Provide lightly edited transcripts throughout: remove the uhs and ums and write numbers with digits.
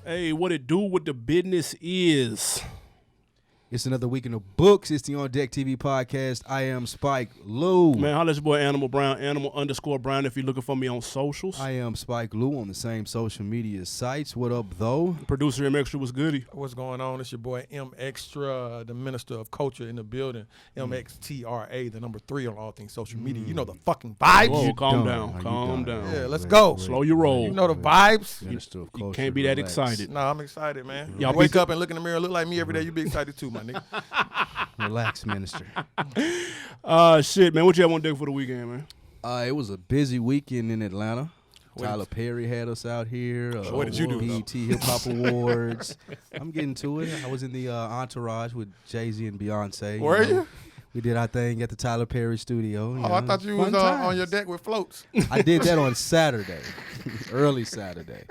Hey, what it do, what the business is. It's another week in the books. It's the OndeckTV podcast. I am Spike Lou. Man, holla at your boy Animal Brown, Animal_Brown if you're looking for me on socials. I am Spike Lou on the same social media sites. What up, though? Producer Mxtra was goody. What's going on? It's your boy Mxtra, the Minister of Culture in the building. Mxtra, the number 3 on all things social media. You know the fucking vibes. Whoa, calm down. Yeah, let's go. Slow your roll. You know the vibes. Minister of Culture. You can't be that relax. excited. No, I'm excited, man. Y'all Wake up and look in the mirror, look like me every day. You be excited too, my nigga. Relax, Minister. Shit, man, what you have on deck for the weekend, man? It was a busy weekend in Atlanta. What Tyler Perry had us out here. What did you do, BET Hip Hop Awards. I'm getting to it. I was in the entourage with Jay-Z and Beyonce. Were you? We did our thing at the Tyler Perry studio. Oh, I thought you was on your deck with floats. I did that on Saturday, early Saturday.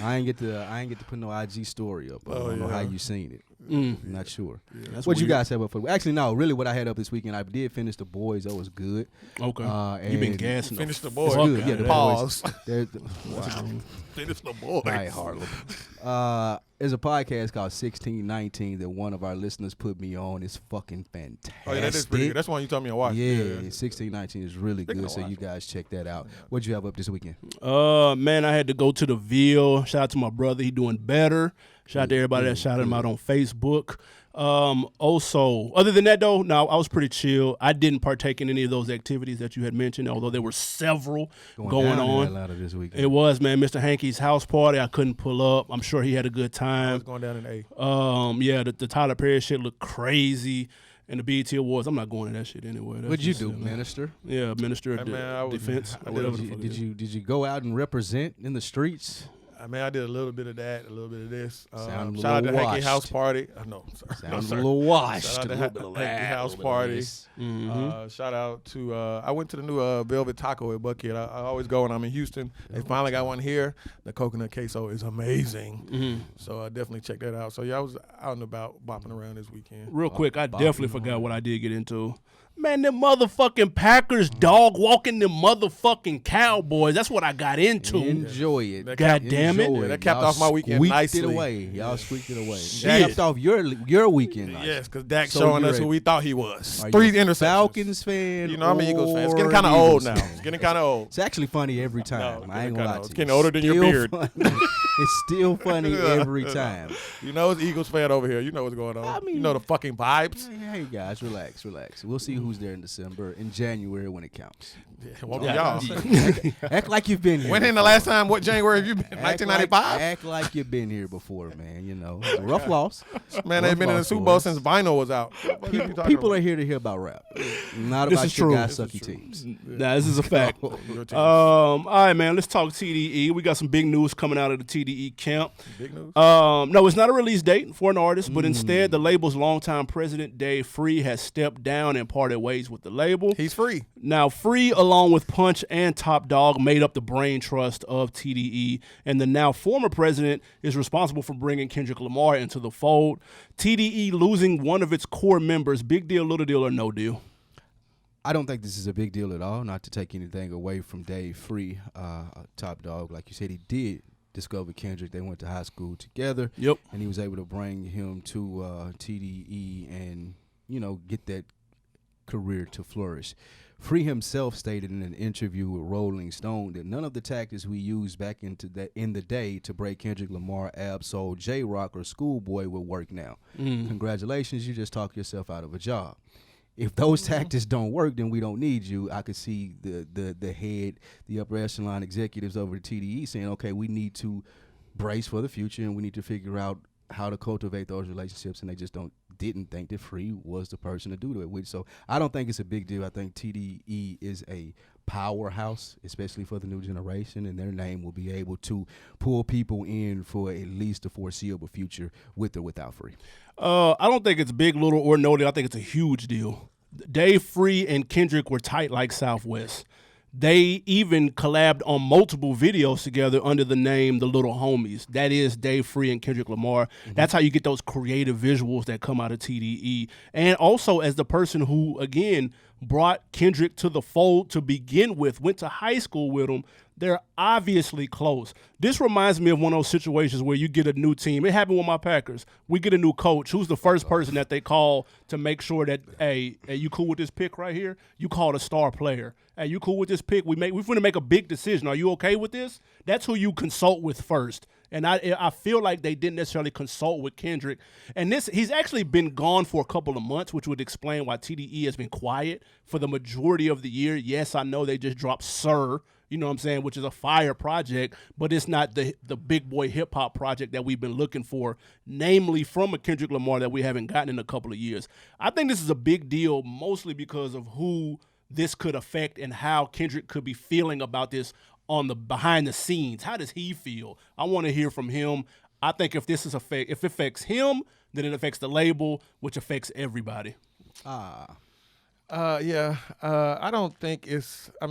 I ain't get to put no IG story up. I don't know how you seen it. I'm not sure. Yeah, what you guys have up for? Actually, no. Really, what I had up this weekend, I did finish The Boys. That was good. Okay. You been gassing. Finish The Boys. Good. Yeah, the Pause. Boys. Wow. Finish The Boys. All right, Harlem. There's a podcast called 1619 that one of our listeners put me on. It's fucking fantastic. Oh, yeah, that is pretty good. That's the one you told me to watch. Yeah, 1619 is really Speaking good, of so you watching. guys check that out. What'd you have up this weekend? Man, I had to go to the Ville. Shout out to my brother. He doing better. Shout out to everybody that shouted him out on Facebook. Also, other than that, though, no, I was pretty chill. I didn't partake in any of those activities that you had mentioned, although there were several going down on. in Atlanta this weekend. It was, man, Mr. Hankey's house party. I couldn't pull up. I'm sure he had a good I time. was going down in A. Yeah, the Tyler Perry shit looked crazy. And the BET Awards, I'm not going to that shit anyway. That's What'd you just, do, Minister? Yeah, Minister of Hey, man, I was- Defense. I Whatever did- the fuck Did it is. you go out and represent in the streets? I mean, I did a little bit of that, a little bit of this. Sound a Shout out to little Hanky House washed. Party. No, sorry. Sounds no, a little washed. Shout out to a little bit of Hanky that, House a little bit of Party. this. Shout out to I went to the new Velvet Taco at Buckhead. I always go when I'm in Houston. They finally got one here. The coconut queso is amazing. So definitely check that out. So yeah, I was out and about bopping around this weekend. Real quick, I Bob, definitely forgot what I did get into. Man, them motherfucking Packers dog walking them motherfucking Cowboys. That's what I got into. Enjoy it. God damn it. Enjoy Yeah, that capped Y'all off my weekend squeaked nicely. it away. Y'all squeaked it away. Shit. Capped off your weekend. nicely. Yes, because Dak So showing you're us a- who we thought he was. Are 3 you a interceptions. Falcons fan. You know, I'm an Eagles fan. It's or getting kind of an old Eagles now. fan? It's getting kind of old. It's actually funny every time. No, I ain't it's gonna kinda lie old. to It's you. getting older than your Still beard. funny. It's still funny every time. You know, it's Eagles fan over here. You know what's going on. I mean- you know the fucking vibes. Hey guys, relax. We'll see who's there in December, in January when it counts. Welcome Yeah. y'all. Act like you've been here. When in the before. last time? What January have you been? Act 1995? Act like you've been here before, man. You know, it's a rough loss. Man, they've been in the Super Bowl since Vinyl was out. People are here to hear about rap, not This about is your true. guys' This sucky teams. Nah, this is a fact. Your team. All right, man, let's talk TDE. We got some big news coming out of the TDE camp. Big news. No, it's not a release date for an artist, but instead the label's longtime president, Dave Free, has stepped down and parted ways with the label. He's free. Now, Free, along with Punch and Top Dog, made up the brain trust of TDE, and the now former president is responsible for bringing Kendrick Lamar into the fold. TDE losing one of its core members, big deal, little deal, or no deal? I don't think this is a big deal at all. Not to take anything away from Dave Free, Top Dog. Like you said, he did discover Kendrick. They went to high school together. Yep. And he was able to bring him to TDE and, you know, get that career to flourish. Free himself stated in an interview with Rolling Stone that none of the tactics we used back in the day to break Kendrick Lamar, Ab-Soul, J-Rock, or Schoolboy would work now. Congratulations, you just talked yourself out of a job. If those tactics don't work, then we don't need you. I could see the head, the upper echelon executives over at TDE saying, okay, we need to brace for the future and we need to figure out how to cultivate those relationships, and they just didn't think that Free was the person to do it with. So I don't think it's a big deal. I think TDE is a powerhouse, especially for the new generation, and their name will be able to pull people in for at least the foreseeable future, with or without Free. I don't think it's big, little, or no deal. I think it's a huge deal. Dave Free and Kendrick were tight like Southwest. They even collabed on multiple videos together under the name The Little Homies. That is Dave Free and Kendrick Lamar. That's how you get those creative visuals that come out of TDE. And also as the person who, again, brought Kendrick to the fold to begin with, went to high school with him. They're obviously close. This reminds me of one of those situations where you get a new team. It happened with my Packers. We get a new coach. Who's the first person that they call to make sure that, hey, you cool with this pick right here? You call the star player. Hey, you cool with this pick? We're going to make a big decision. Are you okay with this? That's who you consult with first. And I feel like they didn't necessarily consult with Kendrick. And he's actually been gone for a couple of months, which would explain why TDE has been quiet for the majority of the year. Yes, I know they just dropped Sir, you know what I'm saying, which is a fire project, but it's not the big boy hip-hop project that we've been looking for, namely from a Kendrick Lamar that we haven't gotten in a couple of years. I think this is a big deal mostly because of who this could affect and how Kendrick could be feeling about this on the behind the scenes. How does he feel? I want to hear from him. I think if if it affects him, then it affects the label, which affects everybody. I don't think it's I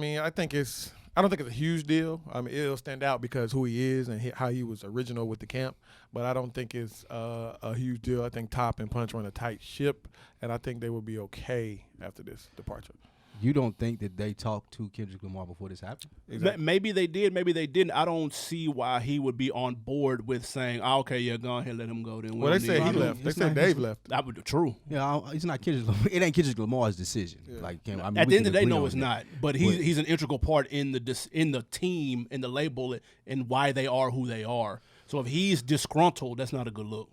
don't think it's a huge deal. I mean, it'll stand out because who he is and how he was original with the camp. But I don't think it's a huge deal. I think Top and Punch run a tight ship, and I think they will be okay after this departure. You don't think that they talked to Kendrick Lamar before this happened? Exactly. Maybe they did, maybe they didn't. I don't see why he would be on board with saying, okay, yeah, go ahead, let him go. Then well, they said he left. They said Dave left. That would be true. Yeah, it's not Kendrick Lamar. It ain't Kendrick Lamar's decision. Yeah. Like, I mean, at the end of the day, no, it's not. But he's an integral part in the team, in the label, and why they are who they are. So if he's disgruntled, that's not a good look.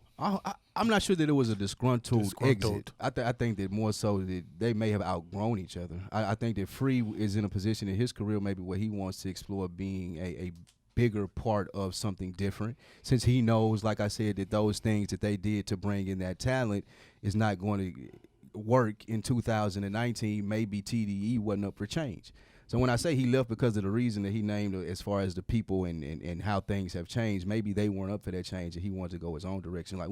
I'm not sure that it was a disgruntled. Exit. I think that more so that they may have outgrown each other. I think that Free is in a position in his career maybe where he wants to explore being a bigger part of something different, since he knows, like I said, that those things that they did to bring in that talent is not going to work in 2019. Maybe TDE wasn't up for change. So when I say he left because of the reason that he named as far as the people and how things have changed, maybe they weren't up for that change and he wanted to go his own direction. Like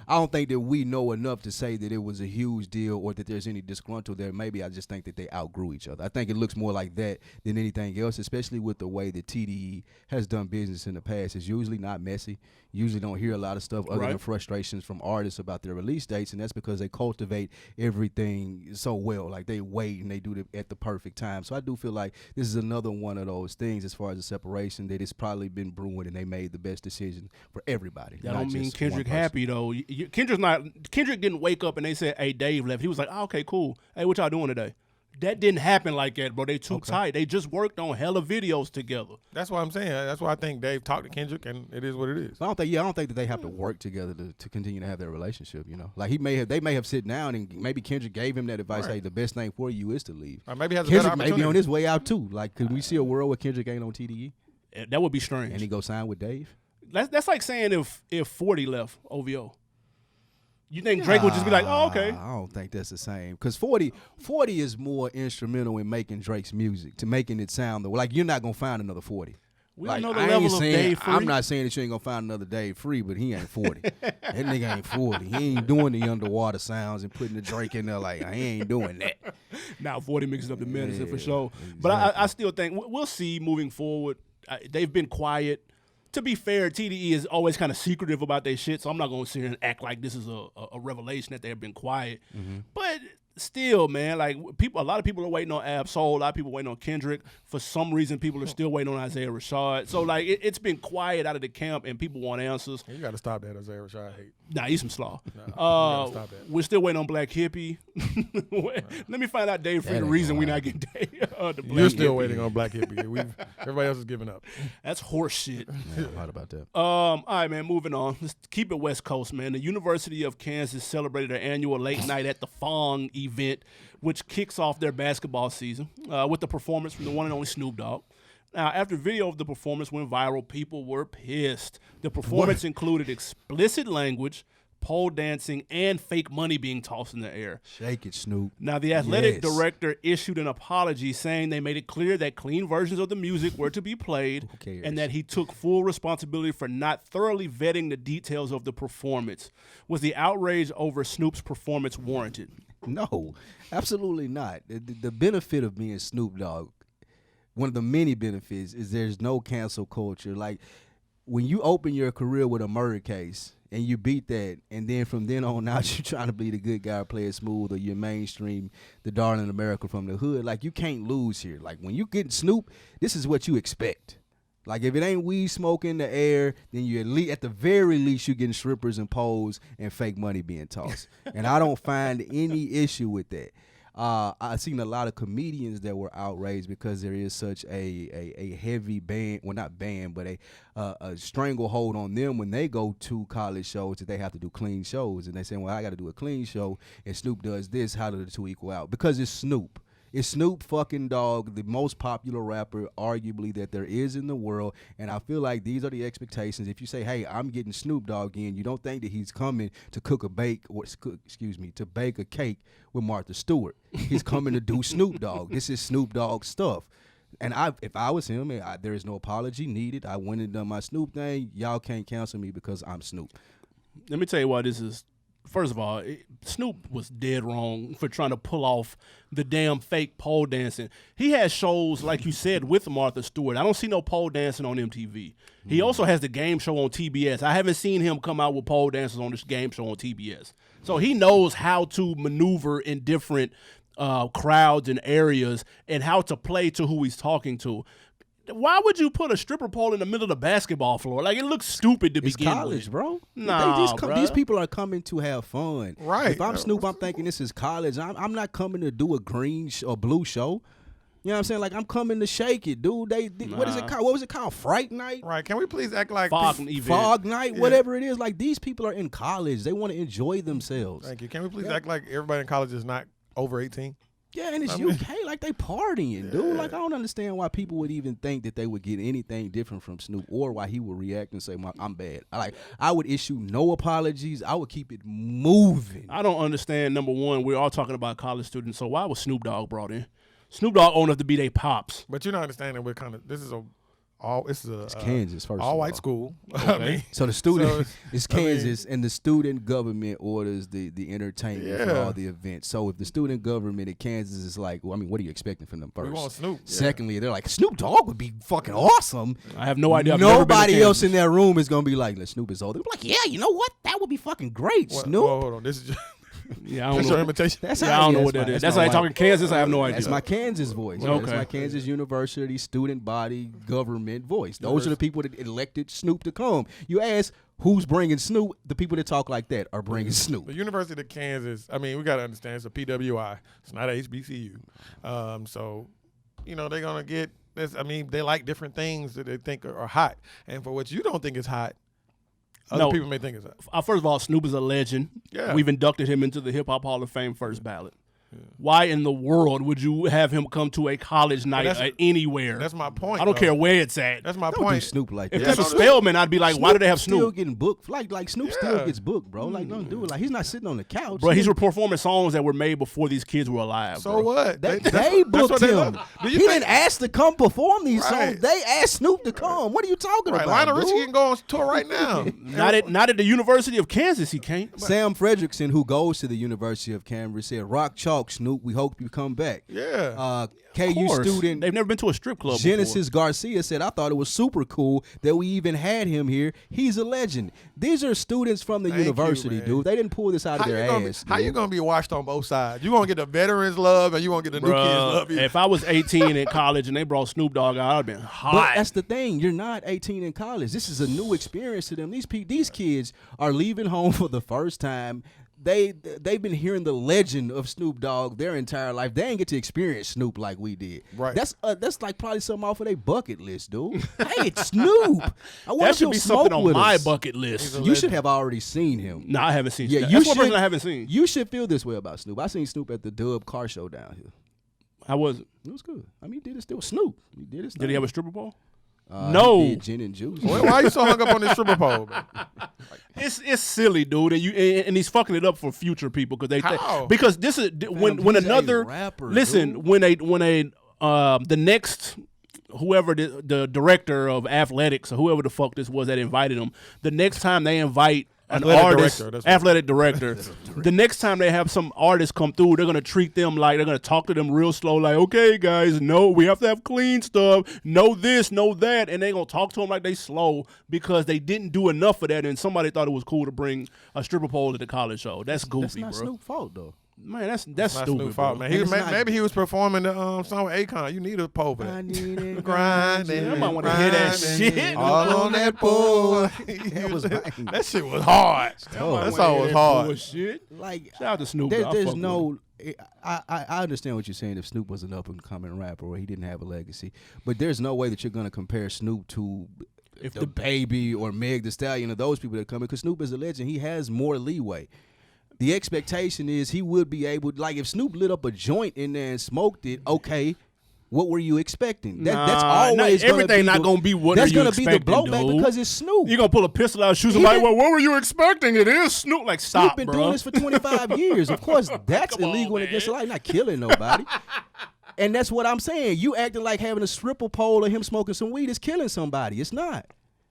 I don't think that we know enough to say that it was a huge deal or that there's any disgruntled there. Maybe I just think that they outgrew each other. I think it looks more like that than anything else, especially with the way that TDE has done business in the past. It's usually not messy. You usually don't hear a lot of stuff other than frustrations from artists about their release dates, and that's because they cultivate everything so well. Like they wait and they do it at the perfect time. So I do feel like this is another one of those things as far as the separation that it's probably been brewing and they made the best decision for everybody. That don't mean Kendrick happy though. Kendrick didn't wake up and they said, hey, Dave left. He was like, oh, okay, cool. Hey, what y'all doing today? That didn't happen like that, bro. They too tight. They just worked on hella videos together. That's what I'm saying. That's why I think Dave talked to Kendrick, and it is what it is. I don't think that they have to work together to continue to have their relationship. You know, like they may have sit down and maybe Kendrick gave him that advice. Right. Hey, the best thing for you is to leave. Or maybe has Kendrick may be on his way out too. Like, could we see a world where Kendrick ain't on TDE? That would be strange. And he go sign with Dave. That's like saying if 40 left OVO. You think Drake would just be like, oh, okay? I don't think that's the same. Because 40 is more instrumental in making Drake's music, to making it sound like you're not going to find another 40. We don't know the level of Dave Free. I'm not saying that you ain't going to find another Dave Free, but he ain't 40. That nigga ain't 40. He ain't doing the underwater sounds and putting the Drake in there like, he ain't doing that. Now 40 mixes up the medicine for sure. Exactly. But I still think we'll see moving forward. They've been quiet. To be fair, TDE is always kind of secretive about their shit, so I'm not going to sit here and act like this is a revelation that they've been quiet. Mm-hmm. But still, man, like a lot of people are waiting on Ab-Soul, a lot of people waiting on Kendrick. For some reason, people are still waiting on Isaiah Rashad. So like it's been quiet out of the camp, and people want answers. You got to stop that Isaiah Rashad hate. Nah, he's some slaw. Stop that. We're still waiting on Black Hippie. Let me find out Dave Free the reason we're not getting Dave. You're still waiting on Black Hippie. Everybody else is giving up. That's horse shit. Yeah, I'm hot about that. All right, man, moving on. Let's keep it West Coast, man. The University of Kansas celebrated their annual late night at the Fong event, which kicks off their basketball season with the performance from the one and only Snoop Dogg. Now, after video of the performance went viral, people were pissed. The performance included explicit language, pole dancing, and fake money being tossed in the air. Shake it, Snoop. Now, the athletic director issued an apology saying they made it clear that clean versions of the music were to be played and that he took full responsibility for not thoroughly vetting the details of the performance. Was the outrage over Snoop's performance warranted? No, absolutely not. The benefit of being Snoop Dogg, one of the many benefits, is there's no cancel culture. Like, when you open your career with a murder case and you beat that, and then from then on out, you're trying to be the good guy, play it smooth, or you're mainstream, the darling America from the hood. Like, you can't lose here. Like, when you get Snoop, this is what you expect. Like, if it ain't weed smoke in the air, then you at the very least you're getting strippers and poles and fake money being tossed. And I don't find any issue with that. I've seen a lot of comedians that were outraged because there is such a heavy ban, well, not ban, but a stranglehold on them when they go to college shows that they have to do clean shows. And they say, well, I got to do a clean show, and Snoop does this. How do the two equal out? Because it's Snoop. It's Snoop fucking Dogg, the most popular rapper, arguably, that there is in the world. And I feel like these are the expectations. If you say, hey, I'm getting Snoop Dogg in, you don't think that he's coming to to bake a cake with Martha Stewart. He's coming to do Snoop Dogg. This is Snoop Dogg stuff. And if I was him, there is no apology needed. I went and done my Snoop thing. Y'all can't cancel me because I'm Snoop. Let me tell you why this is. First of all, Snoop was dead wrong for trying to pull off the damn fake pole dancing. He has shows, like you said, with Martha Stewart. I don't see no pole dancing on MTV. He also has the game show on TBS. I haven't seen him come out with pole dancers on this game show on TBS. So he knows how to maneuver in different crowds and areas and how to play to who he's talking to. Why would you put a stripper pole in the middle of the basketball floor? Like, it looks stupid to begin with. It's college, bro. Nah, these people are coming to have fun. Right. If I'm Snoop, I'm thinking this is college. I'm not coming to do a green or blue show. You know what I'm saying? Like, I'm coming to shake it, dude. What is it called? What was it called? Fright Night? Right. Can we please act like Fog Night? Yeah. Whatever it is. Like, these people are in college. They want to enjoy themselves. Thank you. Can we please act like everybody in college is not over 18? Yeah, and it's UK, like they partying, dude. Like, I don't understand why people would even think that they would get anything different from Snoop, or why he would react and say, I'm bad. I would issue no apologies. I would keep it moving. I don't understand, number one, we're all talking about college students, so why was Snoop Dogg brought in? Snoop Dogg old enough to be their pops. But you're not understanding, it's Kansas, first all of white all. school. Okay. I mean, So the student is Kansas, and the student government orders the entertainment for all the events. So if the student government in Kansas is like, well, I mean, what are you expecting from them first? we want Snoop. Secondly, they're like, Snoop Dogg would be fucking awesome. I have no idea. I've never been to Nobody else Kansas. in that room is gonna be like, Snoop is old. They're like, yeah, you know what? That would be fucking great, Snoop. Hold on. This is just Yeah, I don't that's know. your imitation. That's Yeah, I don't know what that is. That's how you talking Kansas. I have no idea. That's my Kansas voice. Okay. That's my Kansas University student body government voice. Those are the people that elected Snoop to come. You ask who's bringing Snoop, the people that talk like that are bringing Snoop. The University of Kansas, I mean, we got to understand it's a PWI. It's not a HBCU. So, they're going to get this. I mean, they like different things that they think are hot. And for what you don't think is hot, other people may think it's hot. First of all, Snoop is a legend. Yeah. We've inducted him into the Hip Hop Hall of Fame first ballot. Yeah. Why in the world would you have him come to a college night anywhere? That's my point. I don't care where it's at. That's my Don't point. do Snoop like If that. there's a Spellman, I'd be like, why do they have Still Snoop? getting booked. Like Snoop still gets booked, bro. Like, don't do it. Like, he's not sitting on the couch. Bro, he's performing songs that were made before these kids were alive. So bro. what? They that's booked what they him. love. He didn't ask to come perform these Right. songs. They asked Snoop to come. What are you talking Right, about, Lionel Richie dude? can go on tour right now. Not at the University of Kansas, he can't. Sam Fredrickson, who goes to the University of Cambridge, said, "Rock chalk, Snoop. We hope you come back." Yeah. KU Of course. student They've never been to a strip club Genesis Garcia said, "I thought it was super cool that we even had him here. He's a legend." These are students from the Thank you, university, man. dude. They didn't pull this out of their ass. How you gonna be watched on both sides? You gonna get the veterans love, and you gonna get the new kids love. If I was 18 in college and they brought Snoop Dogg out, I'd have been hot. But that's the thing. You're not 18 in college. This is a new experience to them. These kids are leaving home for the first time. They've been hearing the legend of Snoop Dogg their entire life. They ain't get to experience Snoop like we did. Right. That's like probably something off of their bucket list, dude. Hey, it's Snoop. I want That to should go be smoke something on with my us. bucket list. You should have already seen him. No, I haven't seen. Yeah, That's you one person should. I haven't seen. You should feel this way about Snoop. I seen Snoop at the Dub car show down here. How was it? It was good. I mean, he did it still. Snoop. He did it. Did he have a stripper pole? No. He did gin and juice. Why are you so hung up on this stripper pole, man? It's silly, dude, and he's fucking it up for future people because they How? because this is when he's another a rapper, listen dude. when the next whoever the director of athletics or whoever the fuck this was that invited him, the next time they invite an Athletic artist, director, that's what- athletic director, the next time they have some artist come through, they're gonna treat them like they're gonna talk to them real slow, like, okay, guys, no, we have to have clean stuff, no this, no that, and they gonna talk to them like they slow because they didn't do enough of that, and somebody thought it was cool to bring a stripper pole to the college show. That's goofy, That's not bro. Snoop's fault though. Man, that's Not stupid, Snoop's fault, bro. man. And it's not- Maybe he was performing the song with Akon. You need a pole for I that. need it Grinding, I might wanna hear that shit. all on that pole. That was banging. That shit was hard. Oh. That song was hard. Bullshit. Like Shout out to Snoop. There, though. I there's fuck with him. no. I understand what you're saying. If Snoop was an up and coming rapper, or he didn't have a legacy, but there's no way that you're gonna compare Snoop to If the the Baby or Meg Thee Stallion or those people that come in, because Snoop is a legend. He has more leeway. The expectation is he would be able, like, if Snoop lit up a joint in there and smoked it, okay, what were you expecting? That's always everything not gonna be what that's are you gonna be the expecting, blowback dude. because it's Snoop. You gonna pull a pistol out, shoot He somebody? been- Well, what were you expecting? It is Snoop. Like, Snoop stop, been bro. doing this for 25 years. Of course, that's Come on, illegal and against the man. law. Not killing nobody. And that's what I'm saying. You acting like having a stripper pole or him smoking some weed is killing somebody. It's not.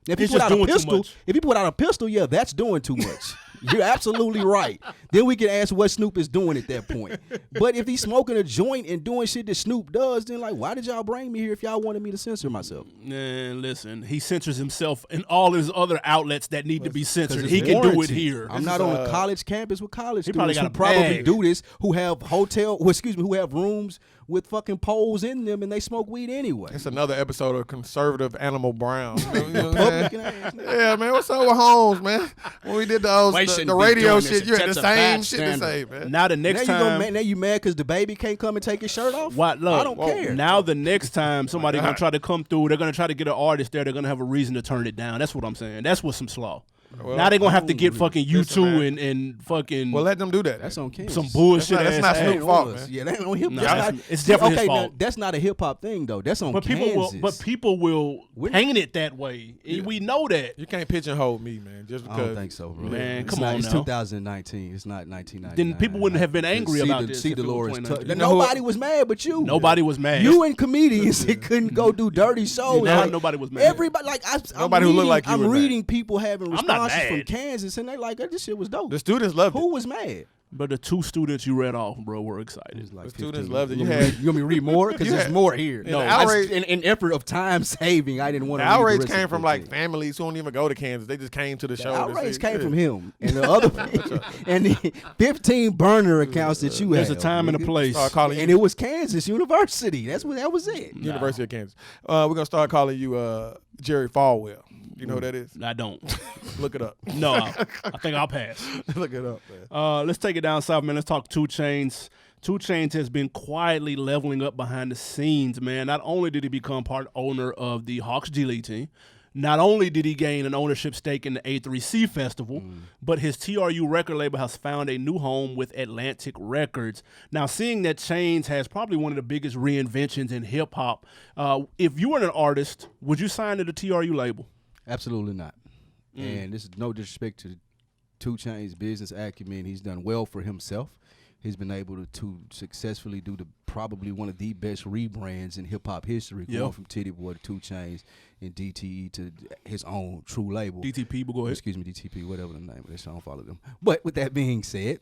If He's he put just out a doing too pistol, much. if he put out a pistol, yeah, that's doing too much. You're absolutely right. Then we can ask what Snoop is doing at that point. But if he's smoking a joint and doing shit that Snoop does, then like, why did y'all bring me here if y'all wanted me to censor myself? Man, listen, he censors himself in all his other outlets that need to be censored. It's He can do it warranted. here. I'm not on a college campus with college He probably students got who a probably bag. do this, who have who have rooms with fucking poles in them and they smoke weed anyway. It's another episode of Conservative Animal Brown. You know what I'm Republican saying? ass nigga. Yeah, man. What's up with Holmes, man? When we did Why the shouldn't be radio doing this? shit, you had the It's a same bad shit to standard. say, man. Now the next time, Now you mad because the baby can't come and take his shirt off? what? Look, I don't care. Now the next time somebody gonna God. try to come through, they're gonna try to get an artist there. They're gonna have a reason to turn it down. That's what I'm saying. That's what's some slaw. Well, now they're gonna have to get fucking Listen, man. U2 and fucking Well, let them do that. That's on Kansas. some bullshit. That's not ass Snoop ass. fault, on us. man. Yeah, that ain't on hip. No, that's that's- not, it's definitely his okay, now, fault. that's not a hip hop thing though. That's on But Kansas. people will We're- paint it that way. And we know that. You can't pigeonhole me, man, just I because. don't think so, bro. Man, It's come not- on It's now. 2019. It's not 1999. Then people wouldn't have been angry about this See if it was Dolores. 2019. You know who- Nobody was mad but you. Nobody was mad. You and comedians that couldn't go do dirty shows. Nah, like, nobody was mad. Everybody, like, Nobody who looked like you I'm was mad. reading people having I'm not responses from mad. Kansas, and they like, this shit was dope. The students loved it. Who was mad? But the two students you read off, bro, were excited. Like The students 15. loved it. You You want me had- to- you want me to read more? Because you there's had- more here. No, I just- outrage- in effort of time saving, I didn't want The to read outrage the rest came of from the like thing. families who don't even go to Kansas. They just came to the show. The to outrage see- came yeah. from him and the other and the 15 burner accounts that you There's had. a time and a place. Start calling And you it was Kansas University. That was it. University of Kansas. We're gonna start calling you Jerry Falwell. You know who that is? I don't. Look it up. No, I think I'll pass. Look it up, man. Let's take it down south, man. Let's talk 2 Chainz. 2 Chainz has been quietly leveling up behind the scenes, man. Not only did he become part owner of the Hawks G League team, not only did he gain an ownership stake in the A3C Festival, but his TRU record label has found a new home with Atlantic Records. Now, seeing that Chainz has probably one of the biggest reinventions in hip-hop, if you were an artist, would you sign to the TRU label? Absolutely not. And this is no disrespect to 2 Chainz' business acumen. He's done well for himself. He's been able to successfully do probably one of the best rebrands in hip hop history, going from Titty Boy to 2 Chainz and DTE to his own true label. DTP, but go ahead. Excuse me, DTP, whatever the name of this. I don't follow them. But with that being said,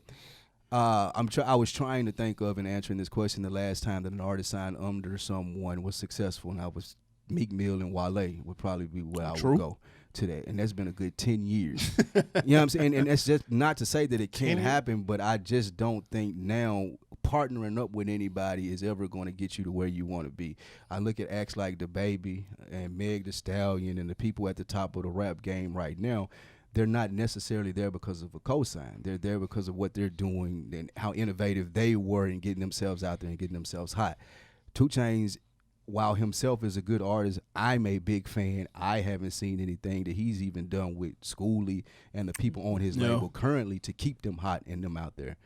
I was trying to think of and answering this question the last time that an artist signed under someone was successful, and I was Meek Mill and Wale would probably be where I would go to that, and that's been a good 10 years. You know what I'm saying? And that's just not to say that it can't happen, but I just don't think now partnering up with anybody is ever going to get you to where you want to be. I look at acts like The Baby and Meg Thee Stallion and the people at the top of the rap game right now. They're not necessarily there because of a cosign. They're there because of what they're doing and how innovative they were in getting themselves out there and getting themselves hot. 2 Chainz, while himself is a good artist, I'm a big fan. I haven't seen anything that he's even done with Schoolie and the people on his label currently to keep them hot and them out there.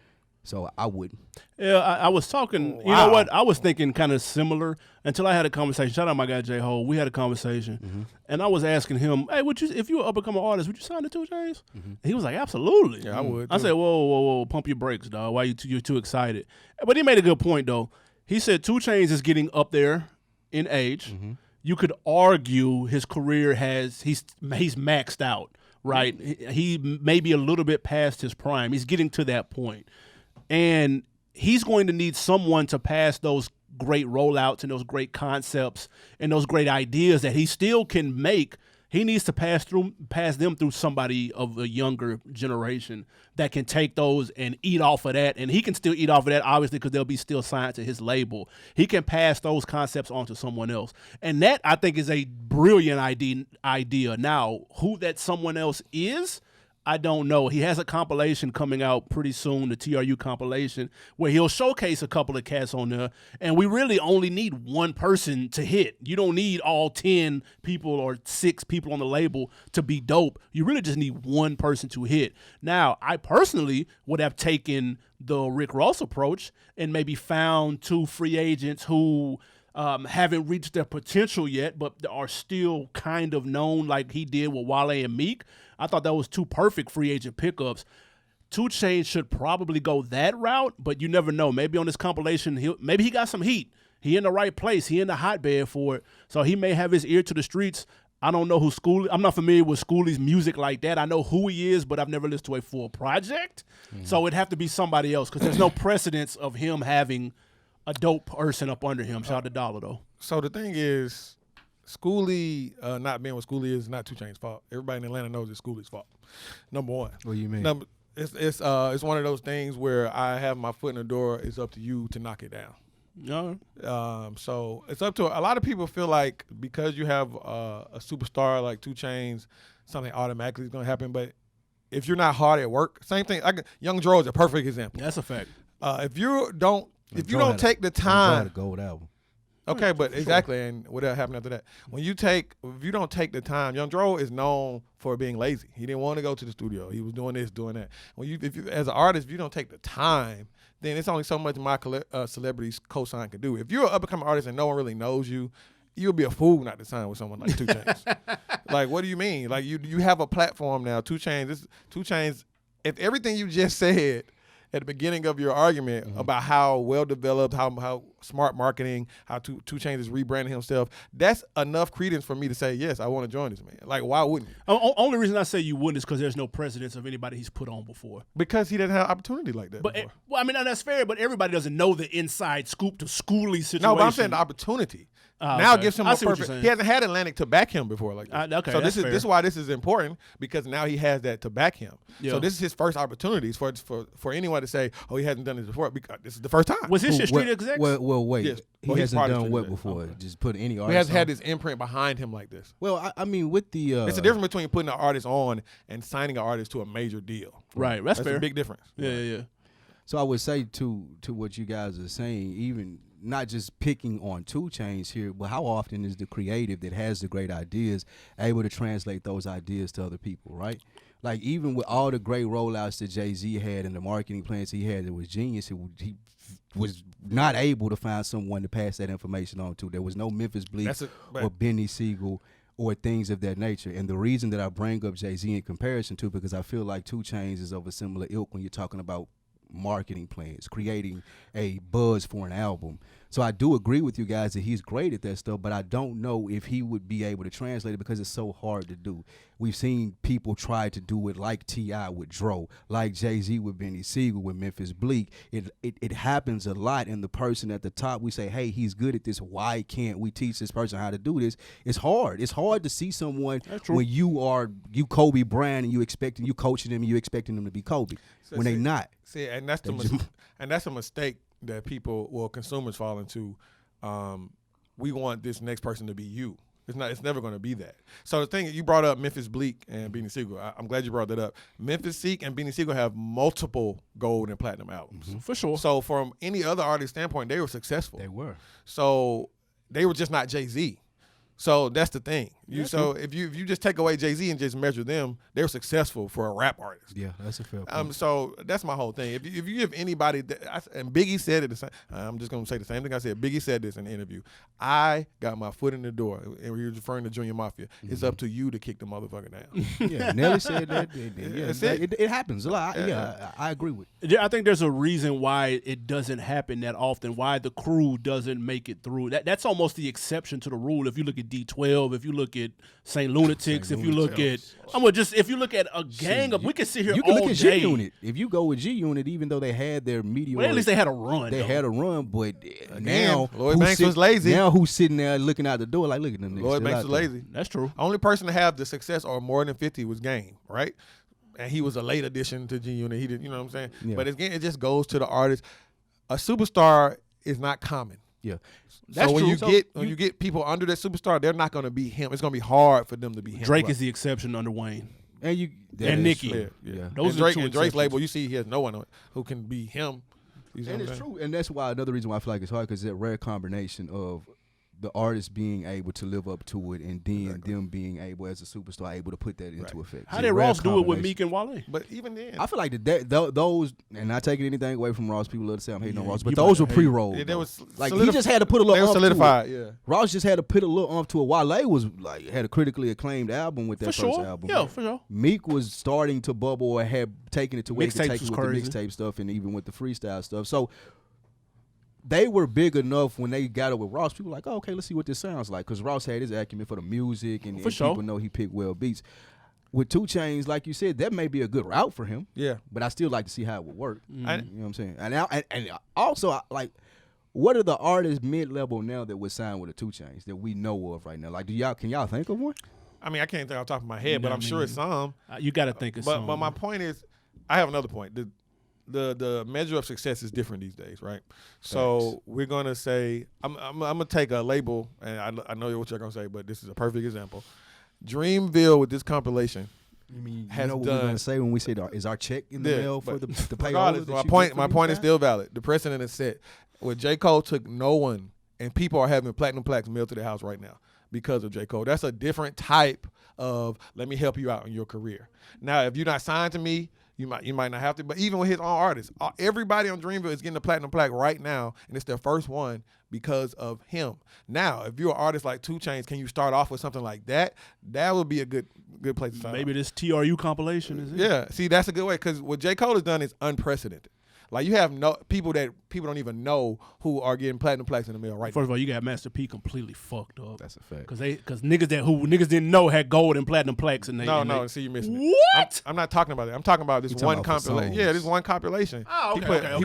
So I wouldn't. Yeah, I was talking. You know what? I was thinking kind of similar until I had a conversation. Shout out my guy J Ho. We had a conversation, and I was asking him, "Hey, would you, if you were up and coming artist, would you sign to 2 Chainz?" And he was like, "Absolutely." Yeah, I would. I too. said, "Whoa, pump your brakes, dog. Why you're too excited?" But he made a good point though. He said 2 Chainz is getting up there in age. You could argue his career he's maxed out. right? He may be a little bit past his prime. He's getting to that point. And he's going to need someone to pass those great rollouts and those great concepts and those great ideas that he still can make. He needs to pass them through somebody of a younger generation that can take those and eat off of that. And he can still eat off of that, obviously, because they'll be still signed to his label. He can pass those concepts on to someone else. And that, I think, is a brilliant idea. Now, who that someone else is, I don't know. He has a compilation coming out pretty soon, the TRU compilation, where he'll showcase a couple of cats on there. And we really only need one person to hit. You don't need all 10 people or 6 people on the label to be dope. You really just need one person to hit. Now, I personally would have taken the Rick Ross approach and maybe found 2 free agents who haven't reached their potential yet, but are still kind of known like he did with Wale and Meek. I thought that was 2 perfect free agent pickups. 2 Chainz should probably go that route, but you never know. Maybe on this compilation, maybe he got some heat. He in the right place. He in the hotbed for it. So he may have his ear to the streets. I don't know who Schoolly. I'm not familiar with Schoolly's music like that. I know who he is, but I've never listened to a full project. So it'd have to be somebody else because there's no precedence of him having a dope person up under him. Shout out to Dollar, though. So the thing is, Schoolly not being what Schoolly is not 2 Chainz' fault. Everybody in Atlanta knows it's Schoolly's fault. Number one. What do you mean? It's one of those things where I have my foot in the door. It's up to you to knock it down. No. So it's up to a lot of people feel like because you have a superstar like 2 Chainz, something automatically is going to happen. But if you're not hard at work, same thing. Young Dro is a perfect example. That's a fact. If you don't take the time, a gold album. Okay, but exactly, and what happened after that? If you don't take the time, Young Dro is known for being lazy. He didn't want to go to the studio. He was doing this, doing that. If you as an artist, if you don't take the time, then it's only so much my celebrities co-sign can do. If you're an up-and-coming artist and no one really knows you, you'll be a fool not to sign with someone like 2 Chainz. Like, what do you mean? Like, you have a platform now. 2 Chainz. If everything you just said at the beginning of your argument about how well developed, how smart marketing, how 2 Chainz is rebranding himself, that's enough credence for me to say, yes, I want to join this man. Like, why wouldn't you? Only reason I say you wouldn't is because there's no precedence of anybody he's put on before. Because he didn't have opportunity like that before. Well, I mean, that's fair, but everybody doesn't know the inside scoop to Schoolly situation. No, but I'm saying the opportunity. Now gives him a perfect. He hasn't had Atlantic to back him before like this. Okay, so this fair. is why this is important, because now he has that to back him. Yeah. So this is his first opportunities for anyone to say, oh, he hasn't done this before, because this is the first time. Was this your street exec? Well, wait. Yes. He hasn't done what before? Okay. Just put any artist He hasn't on. had his imprint behind him like this. Well, I mean, with the it's a difference between putting an artist on and signing an artist to a major deal. Right, that's fair. A big difference. Yeah. So I would say to what you guys are saying, even not just picking on 2 Chainz here, but how often is the creative that has the great ideas able to translate those ideas to other people, right? Like, even with all the great rollouts that Jay-Z had and the marketing plans he had that was genius, he was not able to find someone to pass that information on to. There was no Memphis Bleak or Benny Siegel or things of that nature. And the reason that I bring up Jay-Z in comparison to, because I feel like 2 Chainz is of a similar ilk when you're talking about marketing plans, creating a buzz for an album. So I do agree with you guys that he's great at that stuff, but I don't know if he would be able to translate it because it's so hard to do. We've seen people try to do it like T.I. with Dro, like Jay-Z with Benny Siegel, with Memphis Bleak. It happens a lot, and the person at the top, we say, hey, he's good at this. Why can't we teach this person how to do this? It's hard. It's hard to see someone when you Kobe Bryant and you coaching them and you expecting them to be Kobe when they not. See, and that's a mistake that consumers fall into. We want this next person to be you. It's never going to be that. So the thing, you brought up Memphis Bleak and Benny Siegel. I'm glad you brought that up. Memphis Bleak and Benny Siegel have multiple gold and platinum albums. For sure. So from any other artist standpoint, they were successful. They were. So they were just not Jay-Z. So that's the thing. So if you just take away Jay-Z and just measure them, they're successful for a rap artist. Yeah, that's a fair point. So that's my whole thing. If you give anybody, and Biggie said it, I'm just going to say the same thing I said. Biggie said this in the interview. I got my foot in the door, and you're referring to Junior Mafia. It's up to you to kick the motherfucker down. Yeah, Nelly said that. It happens a lot. I agree with you. I think there's a reason why it doesn't happen that often, why the crew doesn't make it through. That's almost the exception to the rule. If you look at D12, if you look at Saint Lunatics, Saint if you look at, if you look at a gang of, we can sit here You can all look at day. G-Unit. If you go with G-Unit, even though they had their media, Well, at least they had a run. They though. had a run, but now Lloyd Banks was lazy. Now who's sitting there looking out the door like, look at them niggas. Lloyd still Banks out was there. lazy. That's true. Only person to have the success or more than 50 was Game, right? And he was a late addition to G Unit. He did, you know what I'm saying? Yeah. But again, it just goes to the artist. A superstar is not common. Yeah. That's so when true. you get people under that superstar, they're not going to be him. It's going to be hard for them to be him. Drake is the exception under Wayne. And Nicki. Yeah. Those and are the two Drake's exceptions. label, you see, he has no one on it who can be him. You see And what I'm it's saying? true, and that's why another reason why I feel like it's hard because that rare combination of the artist being able to live up to it, and then them being able, as a superstar, able to put that into effect. How It's did a rare Ross do it with combination. Meek and Wale? But even then, I feel like those, and not taking anything away from Ross. People love to say I'm hating on Ross, but you those about were to hate. pre-rolled. Yeah, they was like he just had to put a they little were umph to solidified. it. Yeah. Ross just had to put a little umph to it. Wale was like had a critically acclaimed album with that For first sure. album. Yeah, for sure. Meek was starting to bubble or had taken it to where he could Mixtapes take it was with crazy. the mixtape stuff and even with the freestyle stuff. So they were big enough when they got it with Ross. People were like, oh, okay, let's see what this sounds like. Because Ross had his acumen for the music and, For sure. people know he picked well beats. With 2 Chainz, like you said, that may be a good route for him. Yeah. But I still like to see how it would work. I- You know what I'm saying? And also, like, what are the artists mid-level now that would sign with a 2 Chainz that we know of right now? Like, can y'all think of one? I mean, I can't think off the top of my head, but know I'm what I sure mean? it's some. You got to think of something. But my point is, I have another point. The measure of success is different these days, right? So we're gonna say I'm gonna take a label, and I know what you're gonna say, but this is a perfect example. Dreamville with this compilation. You know what we're going to say when we say, is our check in the mail for the payoff? Regardless, my point is still valid. The precedent is set. When J. Cole took no one, and people are having platinum plaques mailed to their house right now because of J. Cole. That's a different type of let me help you out in your career. Now, if you're not signed to me, you might not have to. But even with his own artists, everybody on Dreamville is getting a platinum plaque right now, and it's their first one because of him. Now, if you're an artist like 2 Chainz, can you start off with something like that? That would be a good place to start. Maybe this TRU compilation is it? Yeah, see, that's a good way because what J. Cole has done is unprecedented. Like you have people don't even know who are getting platinum plaques in the mail right First of all, you got Master P completely fucked up. That's a fact. Because niggas didn't know had gold and platinum plaques in they. No, see, you're missing it. What? I'm not talking about that. I'm talking about this talking one about for compilation. songs. Yeah, this one compilation. Oh, okay,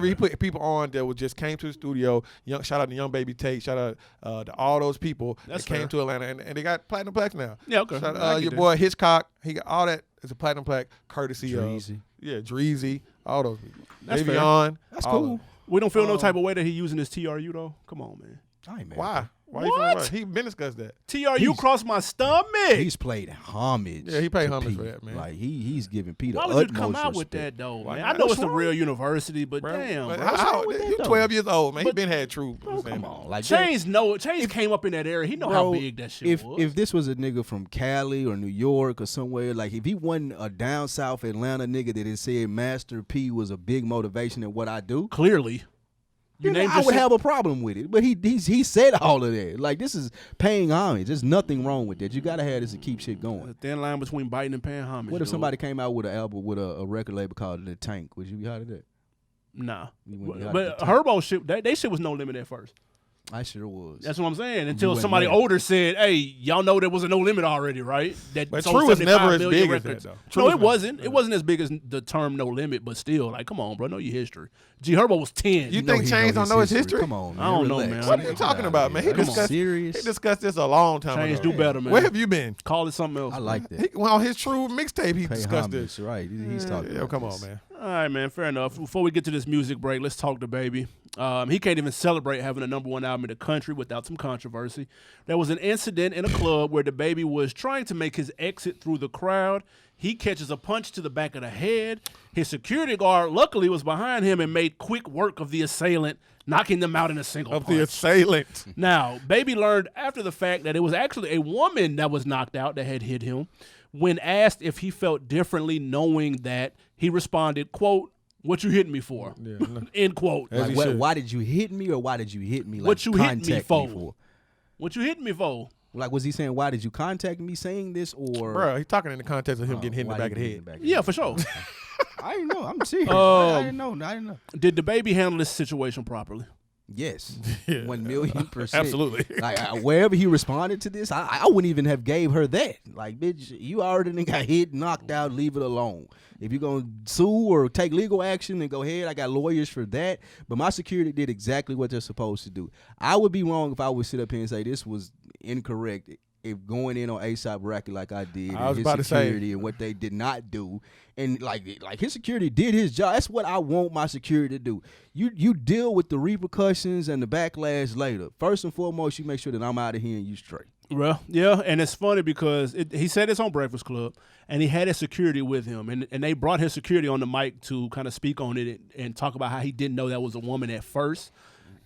He put people on that just came to the studio. Shout out to Young Baby Tate. Shout out to all those people That's that came fair. to Atlanta, and they got platinum plaques now. Yeah, okay. Shout I out get your that. boy Hitchcock. He got all that as a platinum plaque courtesy Dreezy. of Dreezy, all those people. That's fair. Davion. That's all of cool. them. We don't feel no type of way that he using his TRU though. Come on, man. I ain't mad. Why? Why you What? feeling about it? He been discussed that. TRU crossed my stomach. He's played homage. Yeah, he paid to homage Pete. for that, man. Like he's giving Pete Why the would utmost you come out with respect. that though, Why man? not? I know What's it's a wrong? real university, but Bro, damn, but bro. how with that, you though? 12 years old, man. He But- been had true. Come on, like Chainz came up in that area. He know how Bro, big that shit was. If this was a nigga from Cali or New York or somewhere, like if he wasn't a down south Atlanta nigga that had said Master P was a big motivation in what I do, Clearly, then named I your would shit- have a problem with it. But he said all of that. Like this is paying homage. There's nothing wrong with that. You gotta have this to keep shit going. a thin line between biting and paying homage. What if dude. somebody came out with an album with a record label called The Tank? Would you be hot at that? Nah, You wouldn't be hot but at the Tank. Herbo shit, they shit was no limit at first. I sure was. That's what I'm saying. Until wasn't somebody there. older said, "Hey, y'all know there was a no limit already, right?" That But sold True was 75 never as million big as that, records. though. True No, was it never- wasn't. It wasn't as big as the term no limit, but still, like, come on, bro, know your history. G Herbo was 10. You think Chainz don't know his history? Come on, man. I don't know, relax. man. What are you talking about, man? He Come on. discussed Serious. He discussed this a long time Chainz ago. do better, man. Where have you been? Call it something else. I man. like that. On his True mixtape, he Pay discussed homage, this. right? He's talking. Yo, about come this. on, man. All right, man. Fair enough. Before we get to this music break, let's talk to Baby. He can't even celebrate having a #1 album in the country without some controversy. There was an incident in a club where the Baby was trying to make his exit through the crowd. He catches a punch to the back of the head. His security guard luckily was behind him and made quick work of the assailant, knocking them out in a single Of punch. the assailant. Now, Baby learned after the fact that it was actually a woman that was knocked out that had hit him. When asked if he felt differently knowing that, he responded, quote, "What you hitting me for?" Yeah, no. End quote. As he Like, should. why did you hit me, or why did you hit me? Like, What you hitting me contact for? What you hitting me for? Like, was he saying, why did you contact me saying this, or Bro, he's talking in the context of him getting hit in the why back of did the he head. hit Yeah, for sure. I didn't know. I'm serious. I Um, didn't know. I didn't know. Did the Baby handle this situation properly? Yes, Yeah. 1,000,000%. Absolutely. Like wherever he responded to this, I wouldn't even have gave her that. Like, bitch, you already done got hit, knocked out. Leave it alone. If you're gonna sue or take legal action, then go ahead. I got lawyers for that. But my security did exactly what they're supposed to do. I would be wrong if I would sit up here and say this was incorrect. If going in on A$AP Rocky like I did, I was and about to his say. security and what they did not do, and like his security did his job. That's what I want my security to do. You deal with the repercussions and the backlash later. First and foremost, you make sure that I'm out of here and you straight. Well, yeah, and it's funny because he said it's on Breakfast Club, and he had his security with him, and they brought his security on the mic to kind of speak on it and talk about how he didn't know that was a woman at first.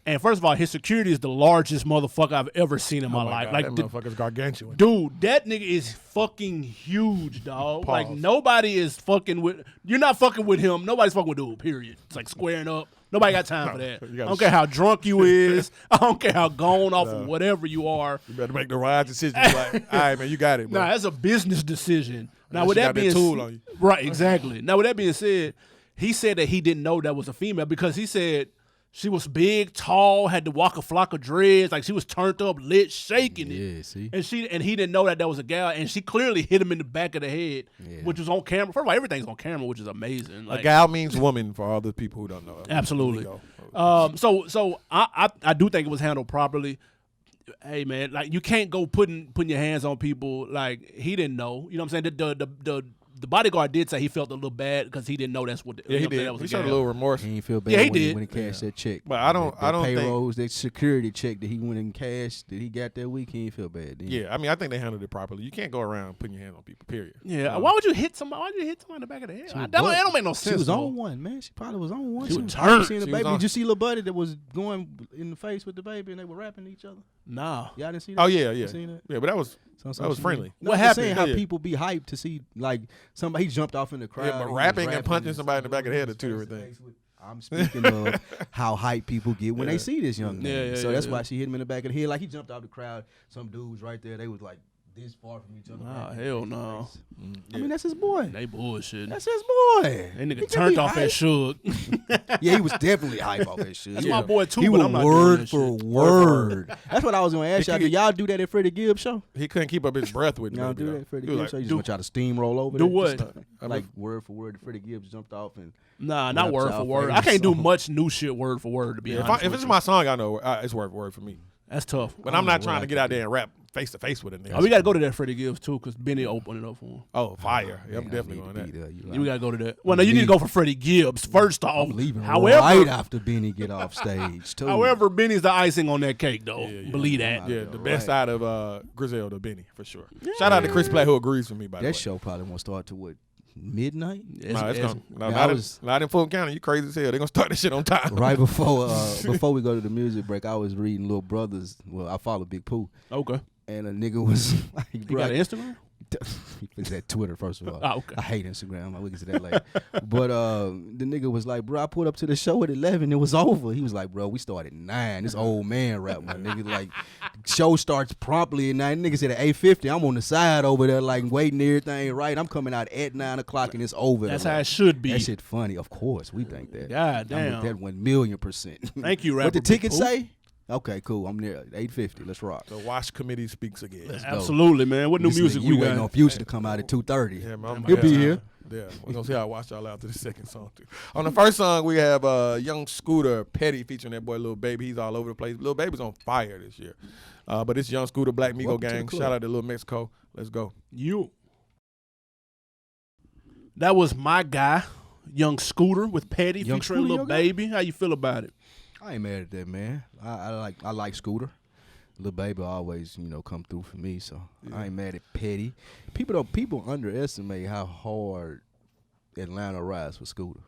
And first of all, his security is the largest motherfucker I've ever seen in my life. God, Like, that motherfucker's gargantuan. dude, that nigga is fucking huge, dog. Pause. Like, nobody is fucking with. You're not fucking with him. Nobody's fucking with dude. Period. It's like squaring up. Nobody got time for that. I don't care how drunk you is. I don't care how gone off of whatever you are. You better make the right decision. Like, all right, man, you got it, bro. Nah, that's a business decision. Now, Unless with you that got that being tool on you. right, exactly. Now, with that being said, he said that he didn't know that was a female because he said she was big, tall, had to walk a flock of dreads, like she was turned up, lit, shaking it. Yeah, see. And he didn't know that was a gal, and she clearly hit him in the back of the head, which was on camera. First of all, everything's on camera, which is amazing. Like, A gal means woman for all the people who don't know. absolutely. There you go. So I do think it was handled properly. Hey man, like you can't go putting your hands on people like he didn't know. You know what I'm saying? The bodyguard did say he felt a little bad because he didn't know that's what. Yeah, he did. That was He a showed a gal. little remorse. He didn't feel bad Yeah, he when did. when he cashed that check. But I don't think. payrolls, that security check that he went and cashed that he got that week, he didn't feel bad. Did he? Yeah, I mean, I think they handled it properly. You can't go around putting your hands on people. Period. Yeah, why would you hit somebody? Why would you hit somebody in the back of the head? That don't make no sense. She was though. on one, man. She probably was on one. She was probably turned. seen the She was baby. on- Did you see Lil Buddy that was going in the face with the baby and they were rapping to each other? Nah. Y'all didn't see that? Oh yeah, You yeah, seen that? yeah. But that was On that was social friendly. media? No, What I'm just saying happened? how Yeah. people be hyped to see like somebody he jumped off in the crowd. Yeah, but he was rapping and punching and somebody in the back of the head are face two to different face things. with- I'm speaking of how hype people get when they see this young man. Yeah, so yeah, that's yeah. why she hit him in the back of the head. Like he jumped out the crowd. Some dudes right there, they was like this far from each other. Nah, rapping hell face to no. face. I mean, that's his boy. They bullshit. That's his boy. That He nigga can turned be off hype. that Suge. Yeah, he was definitely hype off that shit. That's Yeah. my boy too, He but was I'm not doing word that for shit. word. That's what I was gonna ask He y'all. could- Do y'all do that at Freddie Gibbs show? He couldn't keep up his breath with Y'all the do baby, that at Freddie though. He Gibbs show? was You like, just want y'all to steamroll over Do there? what? Just, I like mean- word for word, Freddie Gibbs jumped off and Nah, not Raps word out for word. I face. can't do much new shit word for word to be Yeah, honest. if with it's you. my song, I know it's word for word for me. That's tough. But I'm not know trying what to I get can out there and rap face to face with a nigga. Oh, we gotta go to that Freddie Gibbs too, because Benny opened it up for him. Oh, fire! Yeah, I'm Man, I definitely need going to that. be there. You Yeah, we right. gotta go to that. Well, no, you need to go for Freddie Gibbs first off. I'm leaving However, right after Benny get off stage too. however, Benny's the icing on that cake, though. Yeah. Believe that. Yeah, Yeah, the best right. out of Griselda Benny for sure. Shout out to Chris Platt who agrees with me by the way. that show probably won't start to what midnight. Nah, it's gonna, I not, was- not in Fulton County. You crazy as hell. They're gonna start this shit on time. Right before we go to the music break, I was reading Lil Brothers. Well, I follow Big Pooh, Okay. and a nigga was like, You bro, got an Instagram? He's at Twitter, first of all. Oh, okay. I hate Instagram. I'll get to that later. But the nigga was like, bro, I pulled up to the show at 11. It was over. He was like, bro, we started at 9. This old man rap, my nigga. Like, show starts promptly at 9. Nigga said at 8:50. I'm on the side over there, like, waiting everything right. I'm coming out at 9 o'clock, and it's over. That's I'm how like, it should be. that shit funny. Of course, we think that. God I'm damn. with that 1,000,000%. Thank you, rapper What the Big ticket Pooh. say? Okay, cool. I'm there. 8:50. Let's rock. The Wash Committee speaks again. go. Absolutely, man. What new Listen, music you we waiting got? on Future to come out at 2:30. Yeah, man, He'll be here. Yeah, we're gonna see how I watch y'all out to the second song too. On the first song, we have Young Scooter Petty featuring that boy Lil Baby. He's all over the place. Lil Baby's on fire this year. But it's Young Scooter Black Migo Welcome to the Gang. club. Shout out to Lil Mexico. Let's go. You. That was my guy, Young Scooter with Petty Young featuring Scooter, Lil your guy? Baby. How you feel about it? I ain't mad at that, man. I like Scooter. Lil Baby always, come through for me, so I ain't mad at Petty. People underestimate how hard Atlanta rides for Scooter.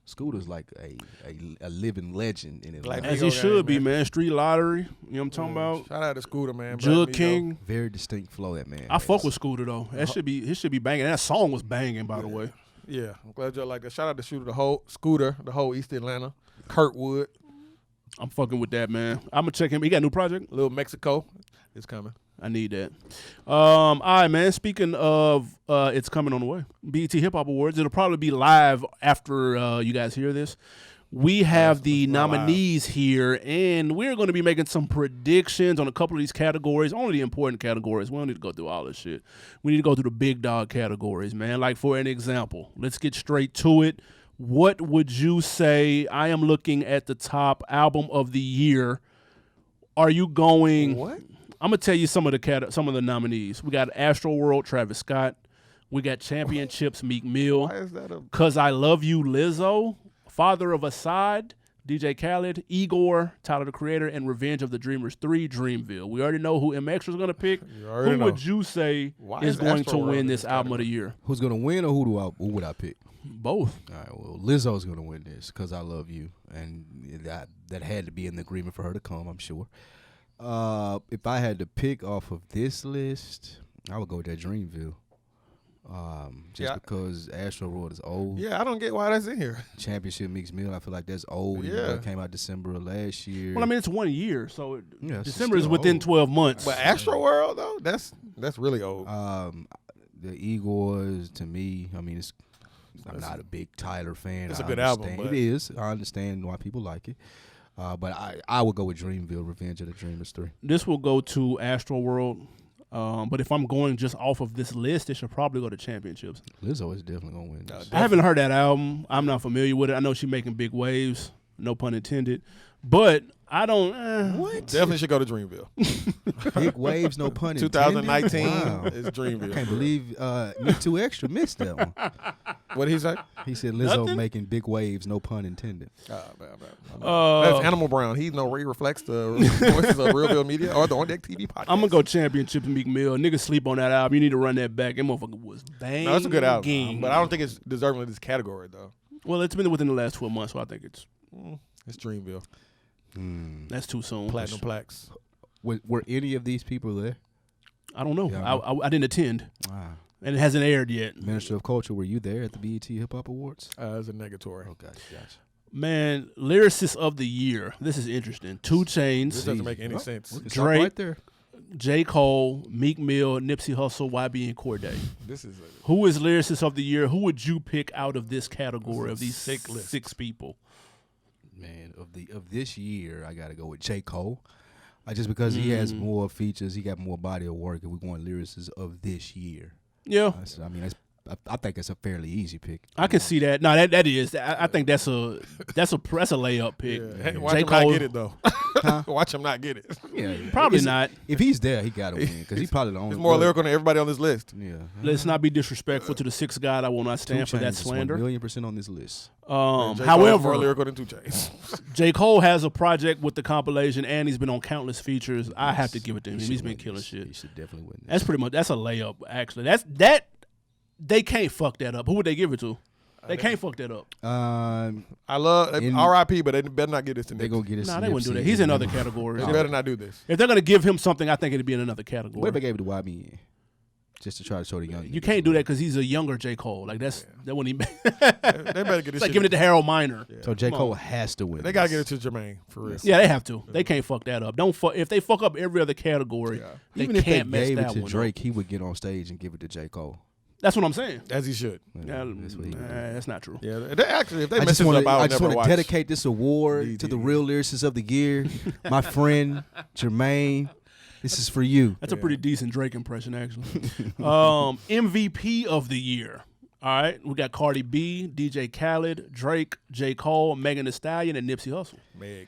Scooter's like a living legend in Atlanta. Like As Migo he Gang, should be, man. man. Street Lottery. You know what I'm talking about? Shout out to Scooter, man. Black Jug Migo. King. Very distinct flow, that man. I fuck with Scooter though. That should be he should be banging. That song was banging, by the way. Yeah, I'm glad y'all like that. Shout out to Scooter, the whole East Atlanta. Kurtwood, I'm fucking with that, man. I'm gonna check him. He got a new project. Lil Mexico is coming. I need that. All right, man. Speaking of, it's coming on the way. BET Hip Hop Awards. It'll probably be live after you guys hear this. we have the let's go nominees here, and we're going to be making some predictions on a couple of these categories, only the important categories. We don't need to go through all this shit. We need to go through the big dog categories, man. Like, for an example, let's get straight to it. What would you say? I am looking at the top album of the year. Are you going? What? I'm gonna tell you some of the nominees. We got Astroworld, Travis Scott. We got Championships, Meek Mill. Why is that a? Cause I Love You, Lizzo. Father of Assad, DJ Khaled, Igor, Tyler the Creator, and Revenge of the Dreamers 3, Dreamville. We already know who Mxtra is gonna pick. Who would you say is going to win this album of the year? Who's gonna win, or who would I pick? Both. All right, well, Lizzo's gonna win this because I Love You, and that had to be in the agreement for her to come, I'm sure. If I had to pick off of this list, I would go with that Dreamville. Because Astroworld is old. Yeah, I don't get why that's in here. Championship Meek Mill, I feel like that's old. Yeah. It came out December of last year. Well, I mean, it's 1 year, so December it's is within old. 12 months. But Astroworld though, that's really old. The Igors, to me, I mean, I'm not a big Tyler fan. It's a good album. But it is. I understand why people like it. But I would go with Dreamville, Revenge of the Dreamers 3. This will go to Astroworld. But if I'm going just off of this list, it should probably go to Championships. Lizzo is definitely going to win this. I haven't heard that album. I'm not familiar with it. I know she's making big waves, no pun intended. But I don't. What? Definitely should go to Dreamville. Big waves, no pun intended. 2019 Wow. is Dreamville. I can't believe Me Too Extra missed that one. What did he say? He said Lizzo Nothing? making big waves, no pun intended. That's Animal Brown. He reflects the voices of Realville Media or the OndeckTV podcast. I'm gonna go Championship Meek Mill. Niggas sleep on that album. You need to run that back. That motherfucker was banging. No, it's a good album, but I don't think it's deserving of this category though. Well, it's been within the last 12 months, so I think it's Dreamville. that's too soon. Platinum plaques. Were any of these people there? I don't know. Yeah, I didn't attend, Wow. and it hasn't aired yet. Minister of Culture, were you there at the BET Hip Hop Awards? As a negatory. Oh, gotcha. Man, Lyricist of the Year. This is interesting. 2 This Chainz, doesn't make any sense. Look, it's Drake. right there. J. Cole, Meek Mill, Nipsey Hussle, YB, and Cordae. This is Who is Lyricist of the Year? Who would you pick out of this category of these sick list. 6 people? Man, of this year, I got to go with J. Cole. Just because he has more features, he got more body of work, and we want lyricists of this year. Yeah, I think it's a fairly easy pick. I can see that. No, that is. I think that's a layup pick. Yeah. Hey, watch J. him Cole, not get it though. Watch him not get it. Yeah, probably not. If he's there, he got to win because he's probably the only. He's more lyrical than everybody on this list. Yeah. Let's not be disrespectful to the 6th God. I will not stand for that slander. 1,000,000% on this list. J. Cole is However, more lyrical than 2 Chainz. J. Cole has a project with the compilation, and he's been on countless features. I have to give it to him. He He's should been win killing this. shit. He should definitely win this. That's pretty much. That's a layup. Actually, that they can't fuck that up. Who would they give it to? They can't fuck that up. I love R.I.P., but they better not get this to They Nipsey. gonna get it. Nah, they wouldn't do that. He's in other categories. They better not do this. If they're gonna give him something, I think it'd be in another category. What if they gave it to YB? Just to try to show the young. You can't do that because he's a younger J. Cole. Like that wouldn't even. They better get this. It's like shit giving it to Harold Miner. Yeah. So J. Come Cole on. has to win. They gotta get it to Jermaine for real. Yeah, they have to. They can't fuck that up. Don't fuck if they fuck up every other category. Yeah. They Even if they can't mess gave it that to one Drake, up. he would get on stage and give it to J. Cole. That's what I'm saying. As he should. That's what he would do. That's not true. Yeah, they actually, if they I mess just this want up, I would never to watch. dedicate this award to the real lyricist of the year, my friend Jermaine. This is for you. That's a pretty decent Drake impression, actually. MVP of the year. All right, we got Cardi B, DJ Khaled, Drake, J. Cole, Megan Thee Stallion, and Nipsey Hussle. Meg.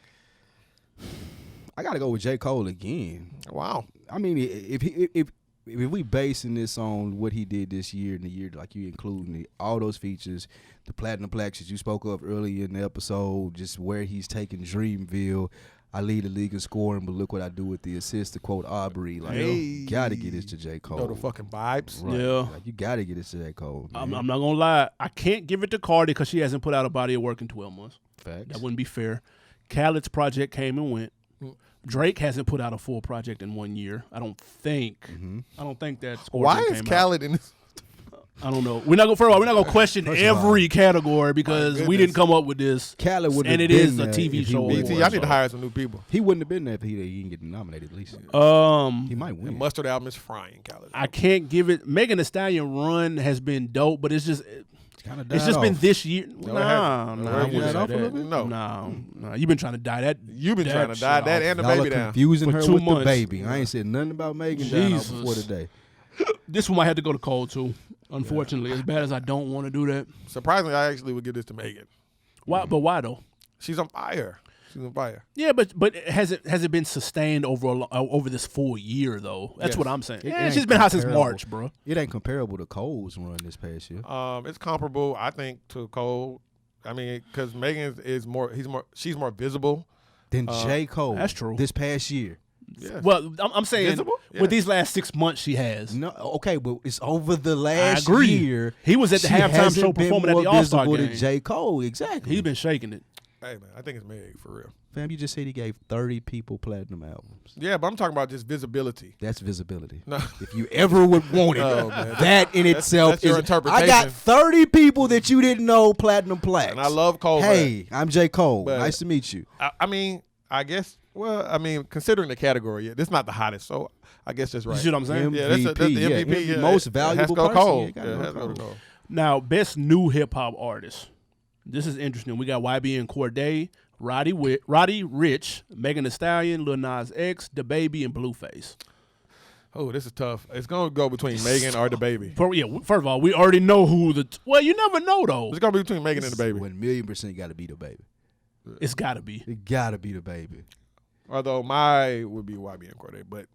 I got to go with J. Cole again. Wow. I mean, if we basing this on what he did this year and the year, like you including all those features, the platinum plaques that you spoke of earlier in the episode, just where he's taking Dreamville. I lead the league in scoring, but look what I do with the assist. To quote Aubrey, like you gotta get this to J. Cole. Know the fucking vibes. Right. Yeah. Like, you gotta get this to J. Cole. I'm man. not gonna lie. I can't give it to Cardi because she hasn't put out a body of work in 12 months. Facts. That wouldn't be fair. Khaled's project came and went. Drake hasn't put out a full project in 1 year. I don't think. I don't think that. Why Scorpion is came Khaled in this? I don't know. We're not gonna. First of all, we're not gonna question First of all, every category because we didn't come up with this. Khaled would and have it been is a there TV if he show. won. BT, I need to hire some new people. He wouldn't have been there if he didn't get nominated. At least he might win. And Mustard album is frying, Khaled. I can't give it. Megan Thee Stallion run has been dope, but it's just Kinda It's died just been off. this year. it Nah, hasn't. nah, I It wouldn't died say off a little that. bit? No. You've been trying to die that. You've been trying to shit die that off. and the Y'all baby are down. confusing For her 2 with months. the baby. I ain't said nothing about Megan dying off Jesus. before today. This one might have to go to Cole too. Unfortunately, as bad as I don't want to do that. Surprisingly, I actually would give this to Megan. Why? But why though? She's on fire. She's on fire. Yeah, but has it been sustained over this full year though? That's Yes. what I'm saying. It Yeah, ain't she's been hot since comparable. March, bro. It ain't comparable to Cole's run this past year. It's comparable, I think, to Cole. I mean, because Megan she's more visible. Then J. Cole. that's true. This past year. Yes. Well, I'm saying Visible? Yeah. with these last 6 months, she has. No, okay, but it's over the last agree. year. He was at the she halftime hasn't show been performing at more the All-Star visible game. than J. Cole, exactly. He's been shaking it. Hey man, I think it's Meg for real. Fam, you just said he gave 30 people platinum albums. Yeah, but I'm talking about just visibility. That's visibility. No. If you ever would want it, No, man. that in itself that's your is. I interpretation. got 30 people that you didn't know platinum plaques. And I love Cole. Hey, I'm J. Cole. But- Nice to meet you. I mean, I guess. Well, I mean, considering the category, this is not the hottest, so I guess that's right. You see what I'm saying? Yeah, that's the MVP, MVP. yeah. Yeah, Most it has to valuable go person. Cole. Yeah, gotta Yeah, go it has to go Cole. to Cole. Now, best new hip hop artist. This is interesting. We got YB and Cordae, Roddy Rich, Megan Thee Stallion, Lil Nas X, DaBaby, and Blueface. Oh, this is tough. It's gonna go between Megan or the baby. First of all, we already know who the. Well, you never know though. It's gonna be between Megan and the baby. 1,000,000% got to be the baby. It's got to be. It got to be the baby. Although my would be YB and Cordae, but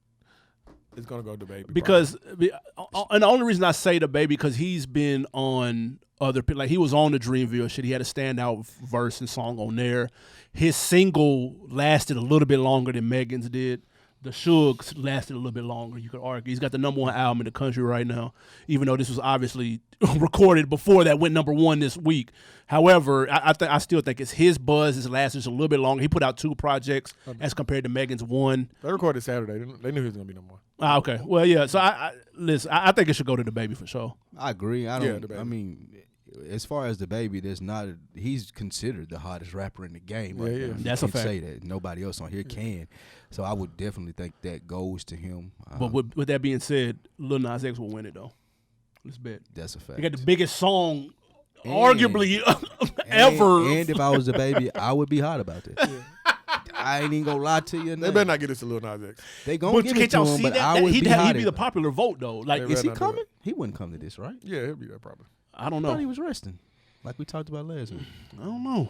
it's gonna go to baby Because and the only reason I say DaBaby because he's been on other like he was on the Dreamville shit. He had a standout verse and song on there. His single lasted a little bit longer than Megan's did. The Suge's lasted a little bit longer. You could argue he's got the #1 album in the country right now, even though this was obviously recorded before that went #1 this week. However, I still think it's his buzz has lasted just a little bit longer. He put out 2 projects as compared to Megan's 1. They recorded Saturday. They knew he was gonna be #1. Okay. Well, yeah. So listen. I think it should go to DaBaby for sure. I agree. I don't. DaBaby. I mean, as far as the baby, there's not. He's considered the hottest rapper in the game. Right Yeah, now. yeah. That's a You can't fact. say that. Nobody else on here can. So I would definitely think that goes to him. But with that being said, Lil Nas X will win it though. Let's bet. That's a fact. He got the biggest song, And- arguably ever. And if I was the baby, I would be hot about that. I ain't even gonna lie to you. They better not get this to Lil Nas X. They gonna but give can't it to y'all him, see but that? I would He'd be hot. be the popular vote though. Like, They Is he better not do coming? He wouldn't come to this, right? Yeah, he'll be there probably. I don't I thought he know. was resting, like we talked about last week. I don't know.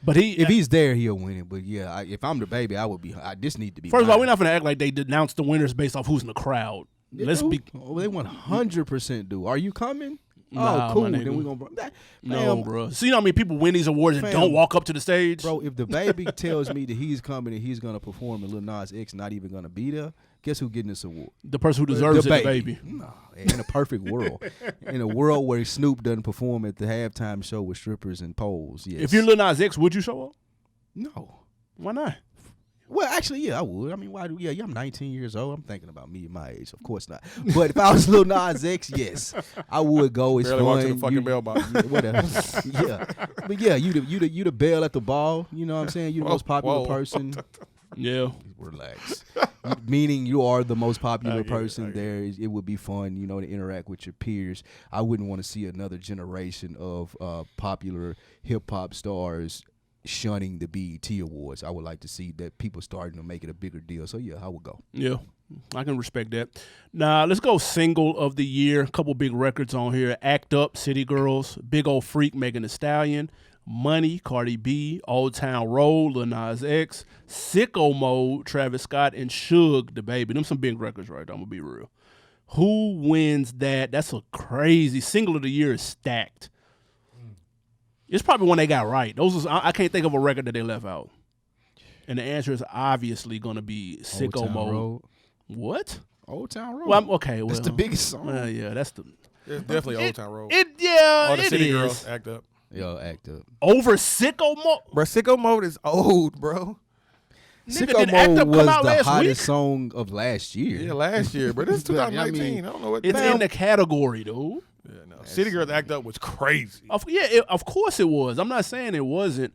But If he's there, he'll win it. But yeah, if I'm the baby, I would be. This need to be. first of all, we're mine. not gonna act like they denounced the winners based off who's in the crowd. They Let's do. be Oh, they 100% do. Are you coming? Nah, oh, cool. my nigga. Then we gonna. no, Fam, bro. See how many people win these awards and Fam. don't walk up to the stage? Bro, if the baby tells me that he's coming and he's gonna perform and Lil Nas X not even gonna be there, guess who getting this award? The person who deserves The it, the baby. No, in a perfect world, in a world where Snoop doesn't perform at the halftime show with strippers and poles. Yes. If you're Lil Nas X, would you show up? no. Why not? Well, actually, yeah, I would. I mean, why? Yeah, I'm 19 years old. I'm thinking about me at my age. Of course not. But if I was Lil Nas X, yes, I would go. It's Barely fun. walked to the fucking mailbox. Whatever. Yeah, but yeah, you the bell at the ball. You know what I'm saying? You the most popular whoa. person. Yeah. Relax. Meaning you are the most popular I get it, person I get there. It would be fun, to interact with your peers. I wouldn't want to see another generation of popular hip hop stars shunning the BET Awards. I would like to see that people starting to make it a bigger deal. So yeah, I would go. Yeah, I can respect that. Now, let's go single of the year. A couple big records on here. Act Up, City Girls, Big Ol' Freak, Megan Thee Stallion, Money, Cardi B, Old Town Road, Lil Nas X, Sicko Mode, Travis Scott, and Suge, DaBaby. Them some big records right there, I'm going to be real. Who wins that? That's a crazy. Single of the year is stacked. It's probably one they got right. I can't think of a record that they left out. And the answer is obviously going to be Sicko Old Town Mode. Road. What? Old Town Road. Well, okay. That's the biggest song. Yeah, that's the. It's definitely Old Town Road. Or the it City is. Girls act up. Yo, act up. Over Sicko Mode. Bro, Sicko Mode is old, bro. Nigga, Sicko did Act Mode Up was come out the last hottest week? song of last year. Yeah, last year, but this is 2019. I don't know what. It's in the category, dude. Yeah, no. City Girls act up was crazy. Of course it was. I'm not saying it wasn't.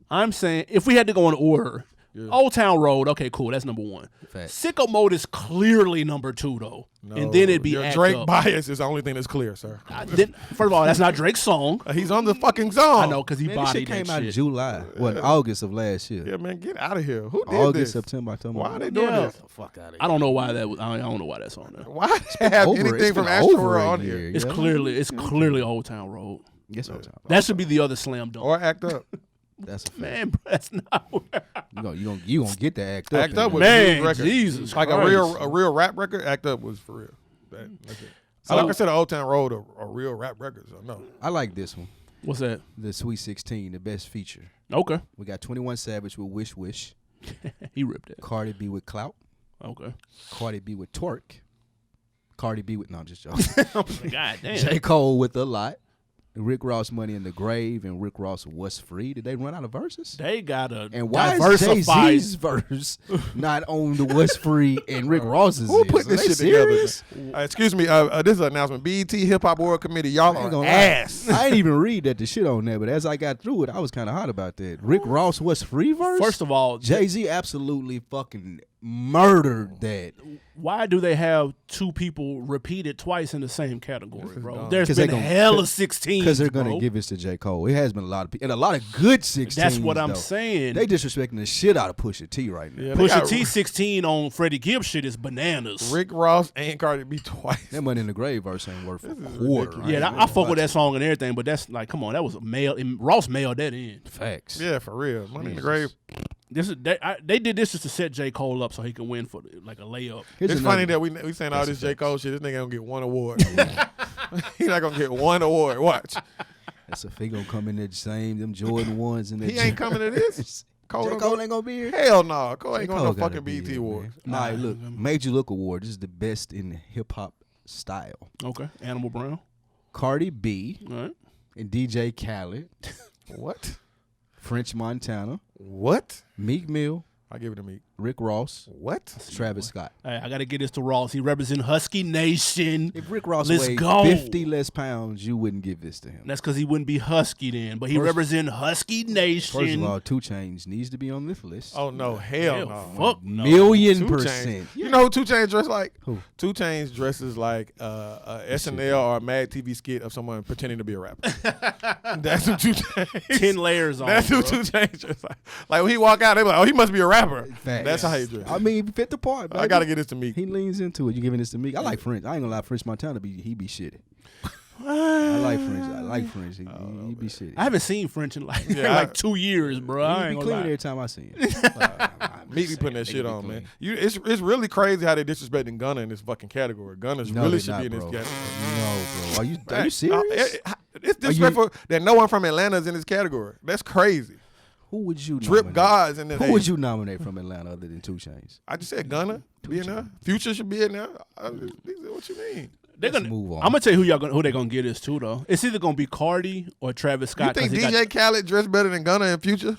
I'm saying if we had to go in order, Yeah. Old Town Road. Okay, cool. That's number 1. Facts. Sicko Mode is clearly number 2 though. No, and then it'd be your Act Drake Up. bias is the only thing that's clear, sir. First of all, that's not Drake's song. He's on the fucking song. I know because he Man, this bodied shit came that out in shit. July. August of last year. Yeah, man, get out of here. Who did August, this? September, October. Why are they doing Yeah. this? Fuck out of here. I don't know why that was. I don't know why that's on there. Why have anything from Astra on here? It's clearly Old Town Road. Yes, Old Town. That should be the other slam dunk. Or Act Up. That's a fact. Man, bro, that's not. You gonna get the Act Up. Act Up was Man, a record. Jesus like Christ. a real rap record. Act Up was for real. That's it. So- I don't consider Old Town Road a real rap record. So no. I like this one. What's that? The Sweet 16, the best feature. Okay, We got 21 Savage with Wish Wish. he ripped it. Cardi B with Clout. Okay. Cardi B with Torque. Cardi B with, no, I'm just joking. God damn. J. Cole with A Lot. Rick Ross Money in the Grave and Rick Ross What's Free. Did they run out of verses? They gotta And why diversify. is Jay-Z's verse not on the What's Free and Rick Ross's? Who is? put this Are they shit serious? together? Excuse me. This is an announcement. BET Hip Hop Award Committee. Y'all I ain't are gonna lie. ass. I ain't even read that the shit on there, but as I got through it, I was kind of hot about that. Rick Ross What's Free verse? First of all, Jay-Z absolutely fucking murdered that. why do they have 2 people repeated twice in the same category, bro? dumb. There's 'Cause they been gonna- hella 16. Because they're going to give it to J. Cole. It has been a lot of people, and a lot of good 16s. That's what I'm though. saying. They disrespecting the shit out of Pusha T right now. Yeah, they Pusha got T 16 on Freddie Gibbs shit is bananas. Rick Ross and Cardi B twice. That Money in the Grave verse ain't worth a This is quarter. ridiculous. Yeah, I fuck with that song and everything, but that's like, come on, that was a mail. Ross mailed that in. Facts. Yeah, for real. Money in the Grave. This is they did this just to set J. Cole up so he can win for like a layup. Here's It's another- funny that we saying all this J. Cole shit. This nigga gonna get 1 award. He not gonna get 1 award. Watch. That's if he gonna come in there same them Jordan ones and He ain't coming to this. Cole, J. don't Cole go- ain't gonna be here. Hell no. Cole ain't J. going Cole to gotta fucking be BET here, Awards. man. All right, look, Made You Look Award. This is the best in hip hop style. Okay, Animal Brown. Cardi B All right. and DJ Khaled, What? French Montana, What? Meek Mill, I give it to me. Rick Ross, What? Travis Scott. Hey, I gotta get this to Ross. He represents Husky Nation. If Rick Ross Let's weighed go. 50 less pounds, you wouldn't give this to him. That's because he wouldn't be Husky then, but he First- represents Husky Nation. First of all, 2 Chainz needs to be on this list. Oh no, hell Hell, no. fuck no. Million 2 %. Chainz. You know who 2 Chainz dress like? Who? 2 Chainz dresses like a SNL or a Mad TV skit of someone pretending to be a rapper. That's who 2 Chainz. 10 layers on. That's who bro. 2 Chainz dress like. Like when he walk out, they be like, "Oh, he must be a rapper." Facts. That's how he dress. I mean, he fit the part. I gotta get this to Meek. He leans into it. You giving this to me? I like French. I ain't gonna lie. French Montana he be shitty. I like French. I like French. He be shitty. I haven't seen French in like Yeah, like 2 years, bro. I He ain't be gonna clean lie. every time I see him. Meek be putting that shit on, man. It's really crazy how they disrespecting Gunna in this fucking category. Gunna No, really they should not, be in this bro. category. No, bro. Are you serious? It's disrespectful that no one from Atlanta is in this category. That's crazy. Who would you Trip nominate? God's in this. Who would you nominate from Atlanta other than 2 Chainz? I just said Gunna be in there. Future should be in there. What you mean? They're Let's gonna move on. I'm gonna tell you who they're gonna get this to though. It's either gonna be Cardi or Travis Scott. You think 'cause he DJ Khaled dressed better than Gunna and Future?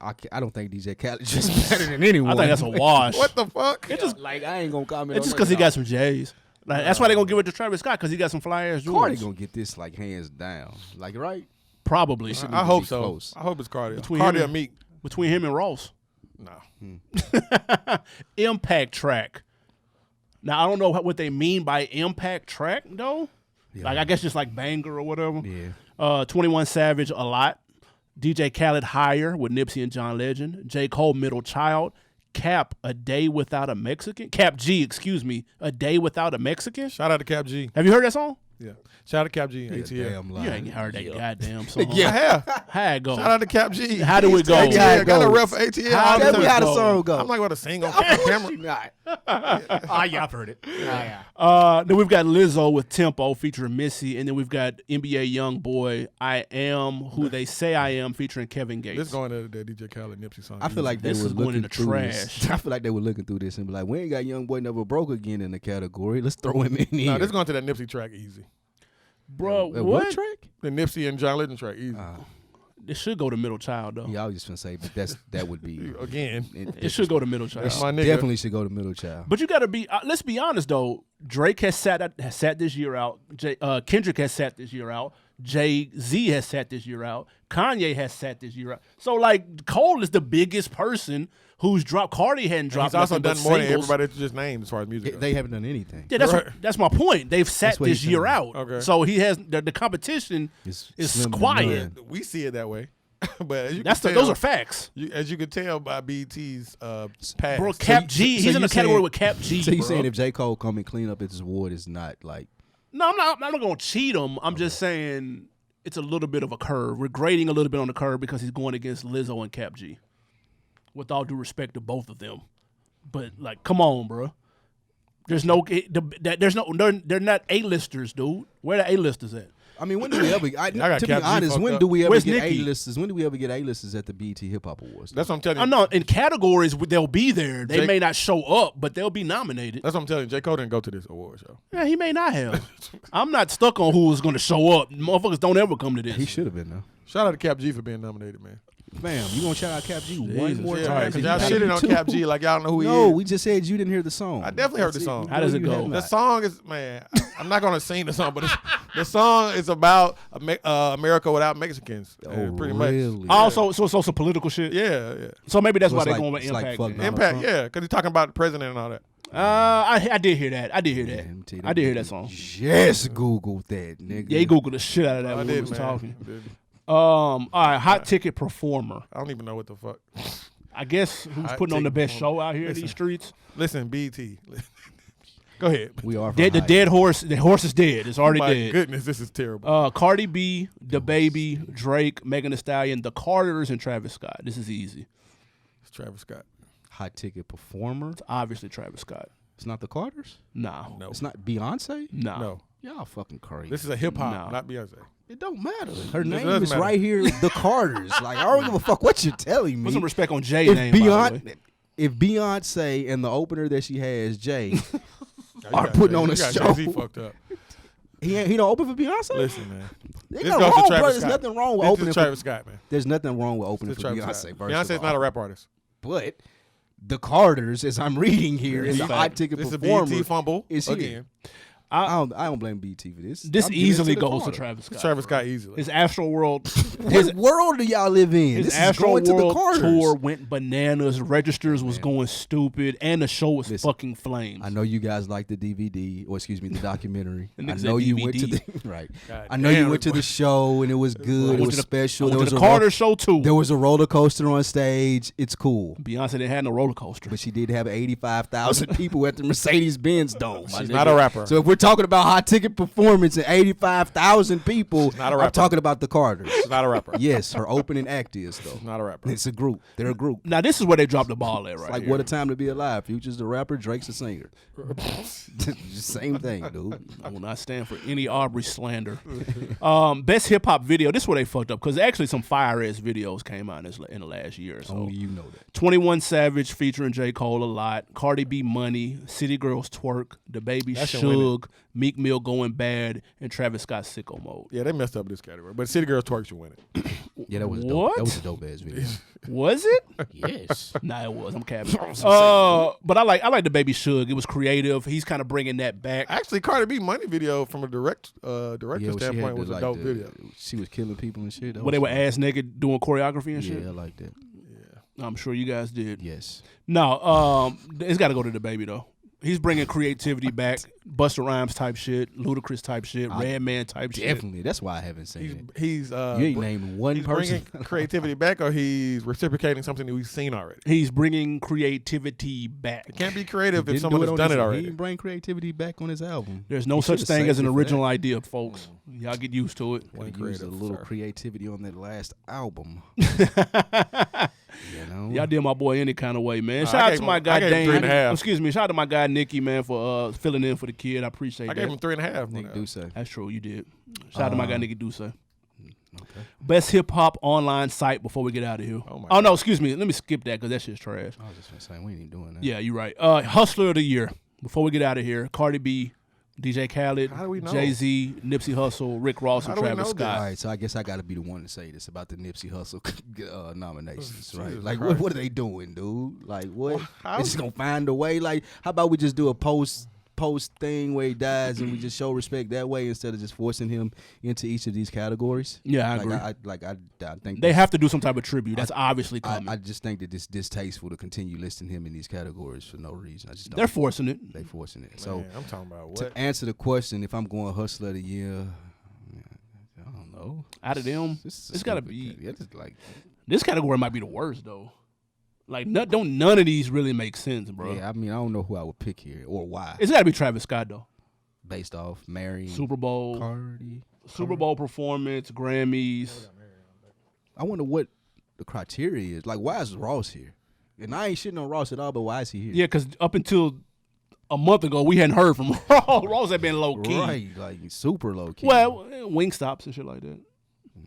I don't think DJ Khaled just better than anyone. I think that's a wash. What the fuck? It's just like I ain't gonna comment. it's just because he got some J's. Like, that's why they're gonna give it to Travis Scott because he got some fly ass Cardi jewels. gonna get this like hands down. Like right? Probably need I to hope be so. close. I hope it's Cardi. Between Cardi him or and- Meek? between him and Ross. No. Impact track. Now I don't know what they mean by impact track though. Yeah. Like I guess just like banger or whatever. Yeah. 21 Savage a lot. DJ Khaled Higher with Nipsey and John Legend. J. Cole Middle Child. Cap A Day Without a Mexican. Cap G, excuse me. A Day Without a Mexican. Shout out to Cap G. Have you heard that song? Yeah. Shout out to Cap G and Yeah, ATL. damn lie. You ain't heard that goddamn song. I have. How it go? Shout out to Cap G. How do it go? ATL, How it got a goes? rep for ATL. How all the does Tell me time. how the go? song go. I'm like, what a single camera. not. Yeah, I've heard it. Then we've got Lizzo with Tempo featuring Missy, and then we've got NBA YoungBoy I Am Who They Say I Am featuring Kevin Gates. This going to the DJ Khaled Nipsey song. I feel like they This were is going looking in the through trash. this. I feel like they were looking through this and be like, we ain't got Young Boy Never Broke again in the category. Let's throw him in here. No, this going to that Nipsey track easy. Bro, What what? track? The Nipsey and John Legend track easy. It should go to Middle Child though. Yeah, I was just gonna say, but that would be. Again. It should go to Middle Child. That's my nigga. Definitely should go to Middle Child. But you got to be. Let's be honest though. Drake has sat this year out. Kendrick has sat this year out. Jay-Z has sat this year out. Kanye has sat this year out. So like Cole is the biggest person who's dropped. Cardi hadn't dropped. He's also nothing but done more than singles. everybody that just named as far as music goes. They haven't done anything. Yeah, Right. that's my point. They've sat That's what this he's year saying. out. Okay. So he has the competition It's is slim to quiet. none. We see it that way. But as you That's can those tell, are facts. as you can tell by BET's past. Bro, Cap G, he's in you a category saying- with Cap G. So you bro. saying if J. Cole come and clean up his award is not like No, I'm not gonna cheat him. I'm just saying it's a little bit of a curve. We're grading a little bit on the curve because he's going against Lizzo and Cap G. With all due respect to both of them, but like, come on, bro. There's no, they're not A-listers, dude. Where the A-listers at? I mean, when do we ever? got To be Cap G honest, fucked when up. do we ever Where's get Nicki? A-listers? When do we ever get A-listers at the BET Hip Hop Awards? That's what I'm telling you. I know in categories they'll be there. They Jake- may not show up, but they'll be nominated. That's what I'm telling you. J. Cole didn't go to this award show. Yeah, he may not have. I'm not stuck on who was going to show up. Motherfuckers don't ever come to this. He should have been though. Shout out to Cap G for being nominated, man. Fam, you gonna shout out Cap G one Jesus. more Yeah, time? man, 'cause y'all He shitting paid on you Cap too. G like y'all know who he No, is. we just said you didn't hear the song. I definitely heard the That's it. song. How does it You go? have The not. song is, man, I'm not going to sing the song, but the song is about America without Mexicans. Pretty much. really? Also, so it's also political shit. Yeah, yeah. So maybe that's So why it's they're like- going with it's like Impact. fuck then. Donald Impact, Trump? yeah, because he's talking about the president and all that. I did hear that. I did hear that. Man, let me tell you I did hear that song. Just Googled that, nigga. Yeah, he googled the shit out of that I when he did, was man. talking. I did. All right, hot ticket performer. I don't even know what the fuck. I guess who's Hot putting on the ticket best performer. show out here in Listen. these streets? Listen, BT. Go ahead. We are The dead horse. The horse is dead. It's already My dead. goodness, this is terrible. Cardi B, The Baby, Drake, Megan Thee Stallion, The Carters, and Travis Scott. This is easy. It's Travis Scott. hot ticket performer. It's obviously Travis Scott. It's not the Carters. No. No. It's not Beyonce. No. Y'all fucking crazy. This is a hip hop, No. not Beyonce. It don't matter. Her It name doesn't is matter. right here. The Carters. Like I don't give a fuck what you're telling me. Put some respect on Jay's if name, by the way. If Beyonce and the opener that she has, Jay, You are got putting Jay- on you a got show. Jay-Z fucked up. he don't open for Beyonce. Listen, man. Ain't This nothing goes to wrong, Travis bro. There's Scott. nothing wrong with This opening is for. Travis Scott, man. There's nothing wrong with opening This for is Travis Beyonce. Scott. First Beyonce's of not a all. rap artist. But the Carters, as I'm reading here, is a hot ticket This is a performer. BET fumble is here. again. I don't blame BT for this. This I'm giving it easily the goes to Carter. Travis Scott. It's Travis bro. Scott easily. His Astro World, What world do y'all live in? his This is Astro going to the World Carters. tour went bananas. Registers was going stupid, and the show was Listen, fucking flames. I know you guys like the DVD, or excuse me, the documentary. And I niggas know said you went to the DVD. right. God I know you damn, went to the boy. show and it was good. It was special. I There went was to a the Carter show too. there was a roller coaster on stage. It's cool, Beyonce didn't have no roller coaster. but she did have 85,000 people at the Mercedes-Benz Dome. my She's nigga. not a rapper. So if we're talking about hot ticket performance and 85,000 people, not a I'm rapper. talking about the Carters. She's not a rapper. Yes, her opening act is though. Not a rapper. It's a group. They're a group. Now this is where they dropped the ball at, right? Like here. what a time to be alive. Future's the rapper, Drake's the singer. Same thing, dude. I will not stand for any Aubrey slander. Best hip hop video. This is where they fucked up because actually some fire ass videos came out in the last year. So Only you know that. 21 Savage featuring J. Cole a lot. Cardi B Money, City Girls Twerk, The Baby That should win Suge, Meek Mill Going Bad, and Travis Scott Sicko Mode. Yeah, they messed up this category. But City Girls Twerk should win it. Yeah, that was dope. What? That was a dope ass video. Was it? Yes. Nah, it was. I'm capping. But I like The Baby Suge. It was creative. He's kind of bringing that back. Actually, Cardi B Money video from a director standpoint was a dope video. She was killing people and shit. Where they were ass naked doing choreography and shit. Yeah, I like that. I'm sure you guys did. Yes. No, it's got to go to The Baby though. He's bringing creativity back, Busta Rhymes type shit, Ludacris type shit, Redman type shit. Definitely. That's why I haven't seen it. He's You ain't named one he's person. bringing creativity back, or he's reciprocating something that we've seen already. He's bringing creativity back. It can't be creative if Didn't someone do has on done his- it He already. didn't bring creativity back on his album. There's no He such should've thing saved as an it for original that. idea, folks. Y'all get used to it. One Could use a creative, little sir. creativity on that last album. You know? Y'all did my boy any kind of way, man. I Shout out gave to my him- guy I gave him Dane. 3.5. Excuse me. Shout out to my guy Nikki, man, for filling in for the kid. I appreciate I that. gave him 3.5. Nick Duce. That's true. You did. Shout out to my guy Nikki Duce. Okay. Best hip hop online site before we get out of here. Oh, No, excuse me. Let me skip that because that shit's trash. I was just gonna say we ain't even doing that. Yeah, you're right. Hustler of the year. Before we get out of here, Cardi B, DJ Khaled, How do we know? Jay-Z, Nipsey Hussle, Rick Ross, How and do we Travis know this? Scott. All right, so I guess I got to be the one to say this about the Nipsey Hussle nominations, right? Jesus Like, Christ. what are they doing, dude? Like, what? how- They just gonna find a way. Like, how about we just do a post post thing where he dies and we just show respect that way instead of just forcing him into each of these categories. Yeah, I agree. I think they have to do some type of tribute. That's obviously coming. I just think that it's distasteful to continue listing him in these categories for no reason. I just don't. They're forcing it. They're forcing it. Man, So I'm talking about what? to answer the question, if I'm going Hustler of the Year, I don't know. Out of them, It's gotta be. Yeah, it's like This category might be the worst though. Like none of these really make sense, bro. yeah. I mean, I don't know who I would pick here or why. It's got to be Travis Scott though. Based off Mary, Super Bowl, Cardi. Super Bowl performance, Grammys. I wonder what the criteria is. Like, why is Ross here? And I ain't shitting on Ross at all, but why is he here? Yeah, because up until a month ago, we hadn't heard from Ross. Ross had been low key. Right, like super low key. Well, wing stops and shit like that.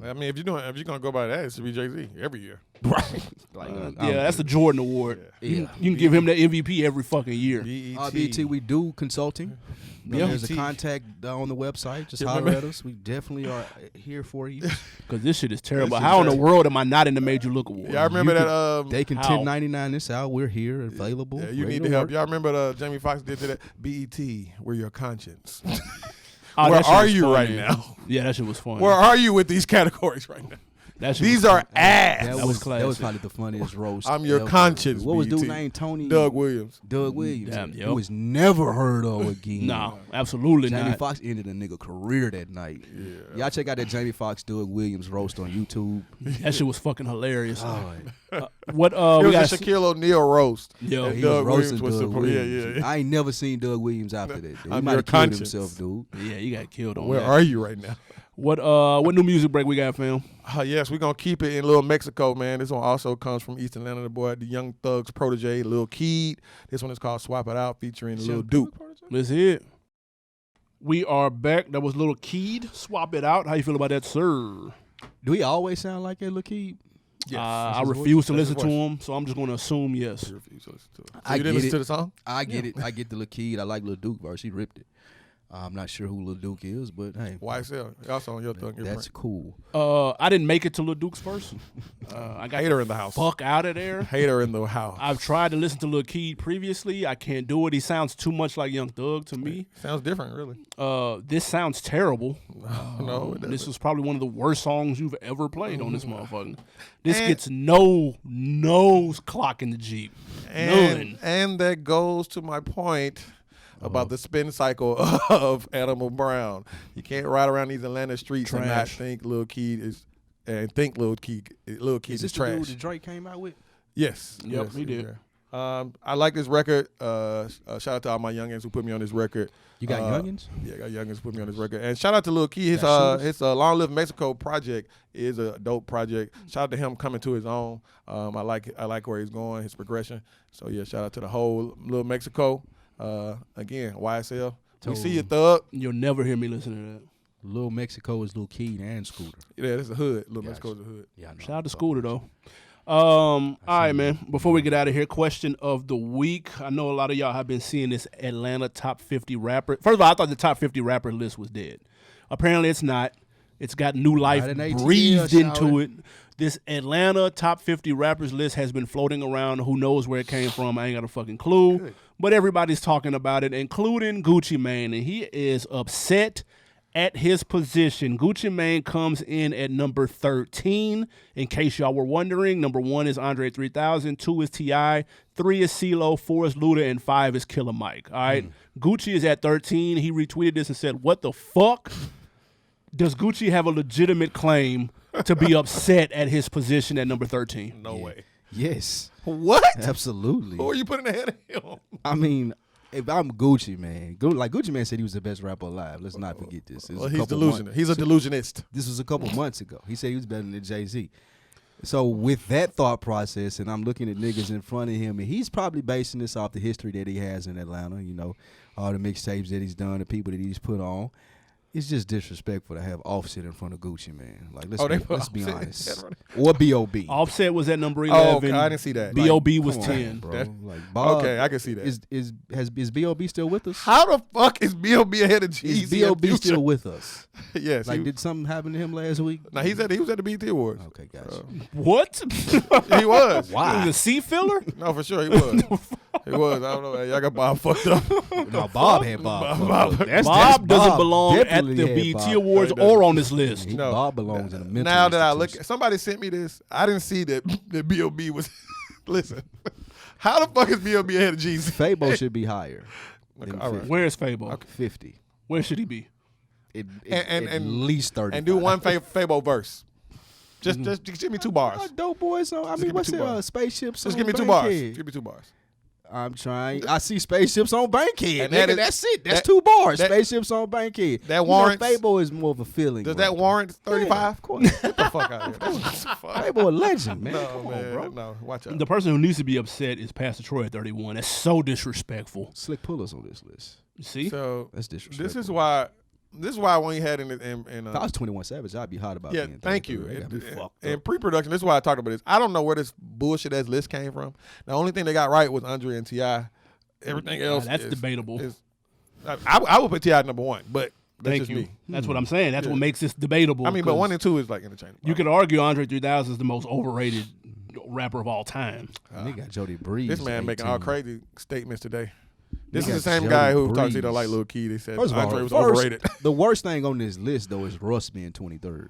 I mean, if you're gonna go by that, it should be Jay-Z every year. right. Like, Yeah, that's the Jordan Award. Yeah. You can give him that MVP every fucking year. BET, we do consulting. Yeah. There's a contact on the website. Just Yeah, holler remember- at us. We definitely are here for you. Because this shit is terrible. This How is in the world am I not in the Made You Look Award? Yeah, I remember You that. They can How? 1099 this out. We're here, available. Yeah, you ready need to to help. work. Y'all remember Jamie Foxx did to that? BET, we're your conscience. Oh, Where that shit are was you right funny. now? Yeah, that shit was fun. Where are you with these categories right now? That shit These was are fun. ass. That was That was classic. probably the funniest roast. I'm your ever. conscience, What was dude's BET? name? Tony Doug Williams. Doug Williams. Damn, yep. Who was never heard of again. No, absolutely Jamie not. Foxx ended a nigga career that night. Yeah. Y'all check out that Jamie Foxx Doug Williams roast on YouTube. That shit was fucking hilarious. Oh, What It we was got? a Shaquille O'Neal roast. Yo, And he Doug was roasting Williams was Doug the- yeah, Williams. yeah. I ain't never seen Doug Williams after that. Dude. He I'm might your have killed conscience. himself, dude. Yeah, you got killed on Where that. are you right now? What new music break we got, fam? Yes, we're going to keep it in Little Mexico, man. This one also comes from East Atlanta, the boy, the Young Thug's protege, Lil Keed. This one is called Swap It Out, featuring Lil Duke. Let's hear it. We are back. That was Little Keed. Swap it out. How you feel about that, sir? Do he always sound like that, Lil Keed? Yes. I his refuse to That's listen his to voice. him, so I'm just going to assume yes. You refuse to listen to it. So I you didn't get listen it. to the song? I get it. I get the Lil Keed. I like Lil Duke verse. He ripped it. I'm not sure who Lil Duke is, but hey. YSL. Also on your thug. That's cool. I didn't make it to Lil Duke's verse. I got Hater in the house. fuck out of there. Hater in the house. I've tried to listen to Lil Keed previously. I can't do it. He sounds too much like Young Thug to me. Sounds different, really. This sounds terrible. No, it This doesn't. was probably one of the worst songs you've ever played on this motherfucker. This And- gets no clock in the Jeep. None. And that goes to my point about the spin cycle of Animal Brown. You can't ride around these Atlanta streets and not Trash. think Lil Keed is Lil Keed Is is this the trash. dude that Drake came out with? Yes. Yep, yes, he did. I like this record. Shout out to all my youngins who put me on this record. You got youngins? Yeah, I got youngins who put me on this record. And shout out to Lil Key. Got His Long Live Mexico project is a dope project. Shout out to him coming to his own. I like where he's going, his progression. So yeah, shout out to the whole Lil Mexico. Again, YSL. We see you, Thug. You'll never hear me listen to that. Lil Mexico is Lil Keed and Scooter. Yeah, that's a hood. Lil Gotcha. Mexico's a hood. Yeah, I know. Shout out to Scooter though. All right, man. Before we get out of here, question of the week. I know a lot of y'all have been seeing this Atlanta top 50 rapper. First of all, I thought the top 50 rapper list was dead. Apparently, it's not. It's got new life Not in ATL, breathed into shout it. This Atlanta top 50 rappers list has been floating around. Who knows where it came from? I ain't got a fucking clue. Good. But everybody's talking about it, including Gucci Mane, and he is upset at his position. Gucci Mane comes in at number 13. In case y'all were wondering, number 1 is Andre 3000, 2 is T.I., 3 is CeeLo, 4 is Luda, and 5 is Killer Mike. All right, Gucci is at 13. He retweeted this and said, "What the fuck? Does Gucci have a legitimate claim to be upset at his position at number 13?" No way. Yes, What? absolutely. Who are you putting ahead of him? I mean, if I'm Gucci Man, like Gucci Man said he was the best rapper alive. Let's not forget this. It was Well, a he's couple delusional. months- He's a delusionist. This was a couple months ago. He said he was better than Jay-Z. So with that thought process, and I'm looking at niggas in front of him, and he's probably basing this off the history that he has in Atlanta, you know, all the mixtapes that he's done, the people that he's put on. It's just disrespectful to have Offset in front of Gucci, man. Like, let's they be, put let's be Offset in honest. front Or B.O.B. Offset was at number Oh, 11. okay, I didn't see that. B.O.B. was Come on, 10. bro. That- Like, Bob, Okay, I can see that. Is B.O.B. still with us? How the fuck is B.O.B. ahead of Is Jeezy? B.O.B. and still Future? with us? Yes. Like, he, did something happen to him last week? now he was at the BET Awards. Okay, gotcha. What? He was. He was a seat filler? No, for sure he was. It was. I don't know. Y'all got Bob fucked up. No, Bob had Bob. Bob doesn't belong at Definitely the had BET Bob. Awards or on this list. No. Bob belongs in a mental Now that I look, institution. somebody sent me this. I didn't see that B.O.B. was. Listen, how the fuck is B.O.B. ahead of Jeezy? Fabo should be higher. than all right. 50. Where's Fabo? 50. Where should he be? At least 30. And do one Fabo verse. Just give me 2 bars. Dope boys on. I give mean, me what's 2 it? bars. Spaceships. Just on give me 2 bars. Bankhead. Give me 2 bars. I'm trying. I see spaceships on Bankhead. And Nigga, that is- that's it. That's that- 2 bars. that- spaceships on Bankhead. That warrants- Fabo is more of a feeling. Does right that there. warrant 35? Yeah, of course. Get the fuck out of here. Fabo a legend, man. No, Come man. on, bro. No, watch out. The person who needs to be upset is Pastor Troy at 31. That's so disrespectful. Slick pullers on this list. See? So That's disrespectful. this is why when you had in If I was 21 Savage, I'd be hot about yeah, being thank you. 33. I'd be fucked In up. pre-production, this is why I talked about this. I don't know where this bullshit ass list came from. The only thing they got right was Andre and Ti. Everything else that's is debatable. I would put Ti at number 1, but that's Thank just you. me. That's what I'm saying. That's Yeah. what makes this debatable. I mean, but 'cause 1 and 2 is like interchangeable. you could argue Andre 3000 is the most overrated rapper of all time. And they got Jody Breeze. This man making all 18. crazy statements today. This They is the got same guy who Jody talks he don't like Breeze. Lil Keed. He said First of all, Andre was first, overrated. the worst thing on this list though is Russ being 23rd.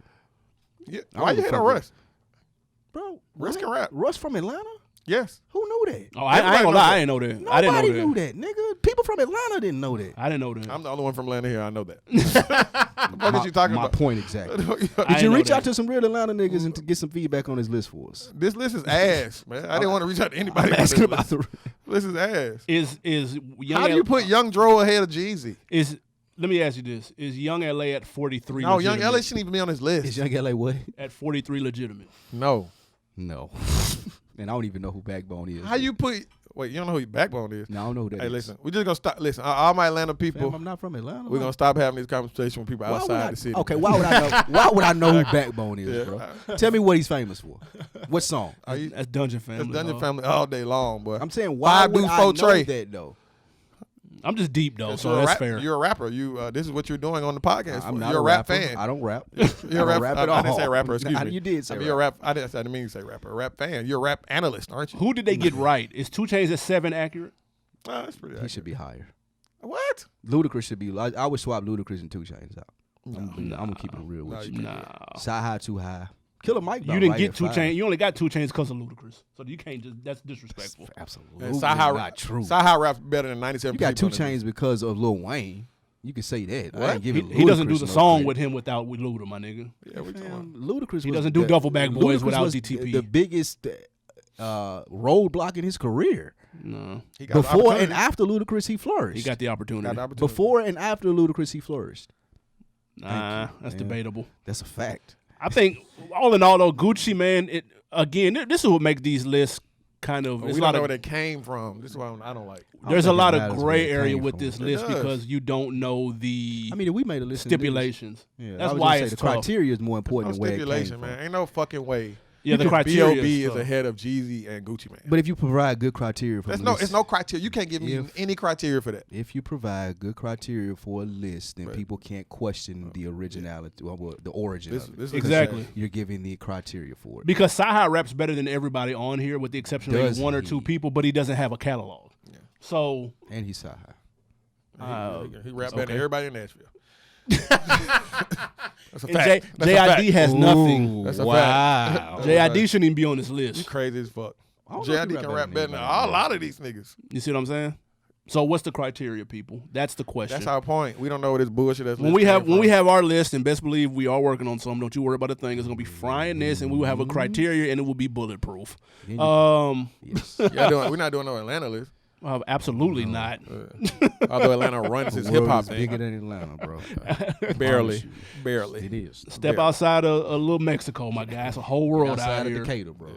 Yeah. I Why don't you hate fuck on with- Russ? Bro, Russ can rap. Russ from Atlanta? Yes. Who knew that? Oh, I ain't gonna lie. I didn't know that. I didn't Nobody know knew that. that, nigga. People from Atlanta didn't know that. I didn't know that. I'm the only one from Atlanta here. I know that. What are you talking my about? point exactly. I Did didn't you know reach that. out to some real Atlanta niggas and to get some feedback on this list for us? This list is ass, man. I didn't want to reach out to anybody. I'm about asking this about list. the. This is ass. Is young How do you put Young Dro ahead of Jeezy? Let me ask you this: is Young LA at 43? No, Young legitimate? LA shouldn't even be on this list. Is Young LA what? At 43 legitimate. No. No. And I don't even know who Backbone is. How you put? Wait, you don't know who your Backbone is? No, I don't know who that Hey, is. listen, we're just gonna stop. Listen, all my Atlanta people, Fam, I'm not from Atlanta. we're gonna stop having these conversations with people Why would outside I- the city. Okay, why would I know? Why would I know who Backbone is, Yeah. bro? Tell me what he's famous for. What song? Are you? That's Dungeon Family. It's Dungeon dog. Family all day long, boy. I'm saying why Five would do I four know Trey. that though? I'm just deep though, so You're a that's rap- fair. You're a rapper. You this is what you're doing on the podcast. I'm not You're a rap rapper. fan. I don't rap. You're a I don't rap. rap at I didn't all. say rapper. Excuse me. You did say I mean, you're a rap. I didn't mean to say rapper. A rap fan. You're a rap analyst, aren't you? Who did they get right? Is 2 Chainz at 7 accurate? Oh, that's pretty. He accurate. should be higher. What? Ludacris should be. I would swap Ludacris and 2 Chainz out. I'm gonna keep it real with you. Nah. Side high, too high. Killer Mike. You didn't get 2 Chainz. You only got 2 Chainz because of Ludacris. So you can't just. That's disrespectful. Absolutely And Sci-Hi not true. Sci-Hi rap's better than 97. You got 2 people on Chainz because of Lil Wayne. You can say that. I What? ain't giving He doesn't do Ludacris the no song credit. with him without with Luda, my nigga. this. Yeah, we talking about. Ludacris. He was doesn't do Duffelbag Boys Ludacris without was DTP. The biggest roadblock in his career. No, He got the Before and opportunity. after Ludacris, he flourished. he got the opportunity. Got the opportunity. Before and after Ludacris, he flourished. Nah, that's man. debatable. That's a fact. I think all in all, though, Gucci man. This is what makes these lists kind of. But It's we a lot don't know of where they came from. This is why I don't like. there's a think it lot matters of where gray it area came with from. this It list does. because you don't know the I mean, if we made a list of stipulations. niggas, yeah, That's I was why gonna say it's the tough. criteria is more No important than where it came stipulation, from. man. Ain't no fucking way. Yeah, the criteria. B.O.B. is tough. ahead of Jeezy and Gucci Man. But if you provide good criteria for There's a no, list, it's no criteria. You can't give me If- any criteria for that. if you provide good criteria for a list, then Right. people can't question the originality, well, the origin This, of it. this is Exactly. You're giving the criteria for it. Because Sci-Hi raps better than everybody on here, with the exception of Does maybe one or he? two people, but he doesn't have a catalog. Yeah. So And he's high. He rap better okay. than everybody in Nashville. That's a and fact. That's a JID fact. has nothing. That's a wow. fact. JID shouldn't even be on this You list. crazy as fuck. I don't know if he JID can rap better than a lot of these niggas. You see what I'm saying? So what's the criteria, people? That's the question. That's our point. We don't know what this bullshit is. when we have our list, and best believe we are working on some. Don't you worry about a thing. It's gonna be frying this, and we will have a criteria, and it will be bulletproof. Yes. we're not doing no Atlanta list. Absolutely not. Although Atlanta runs The his hip world hop is bigger thing. than Atlanta, bro. Barely. It Barely. is. Step Yeah. outside a little Mexico, my guy. It's a whole world out Outside of here. Decatur, bro.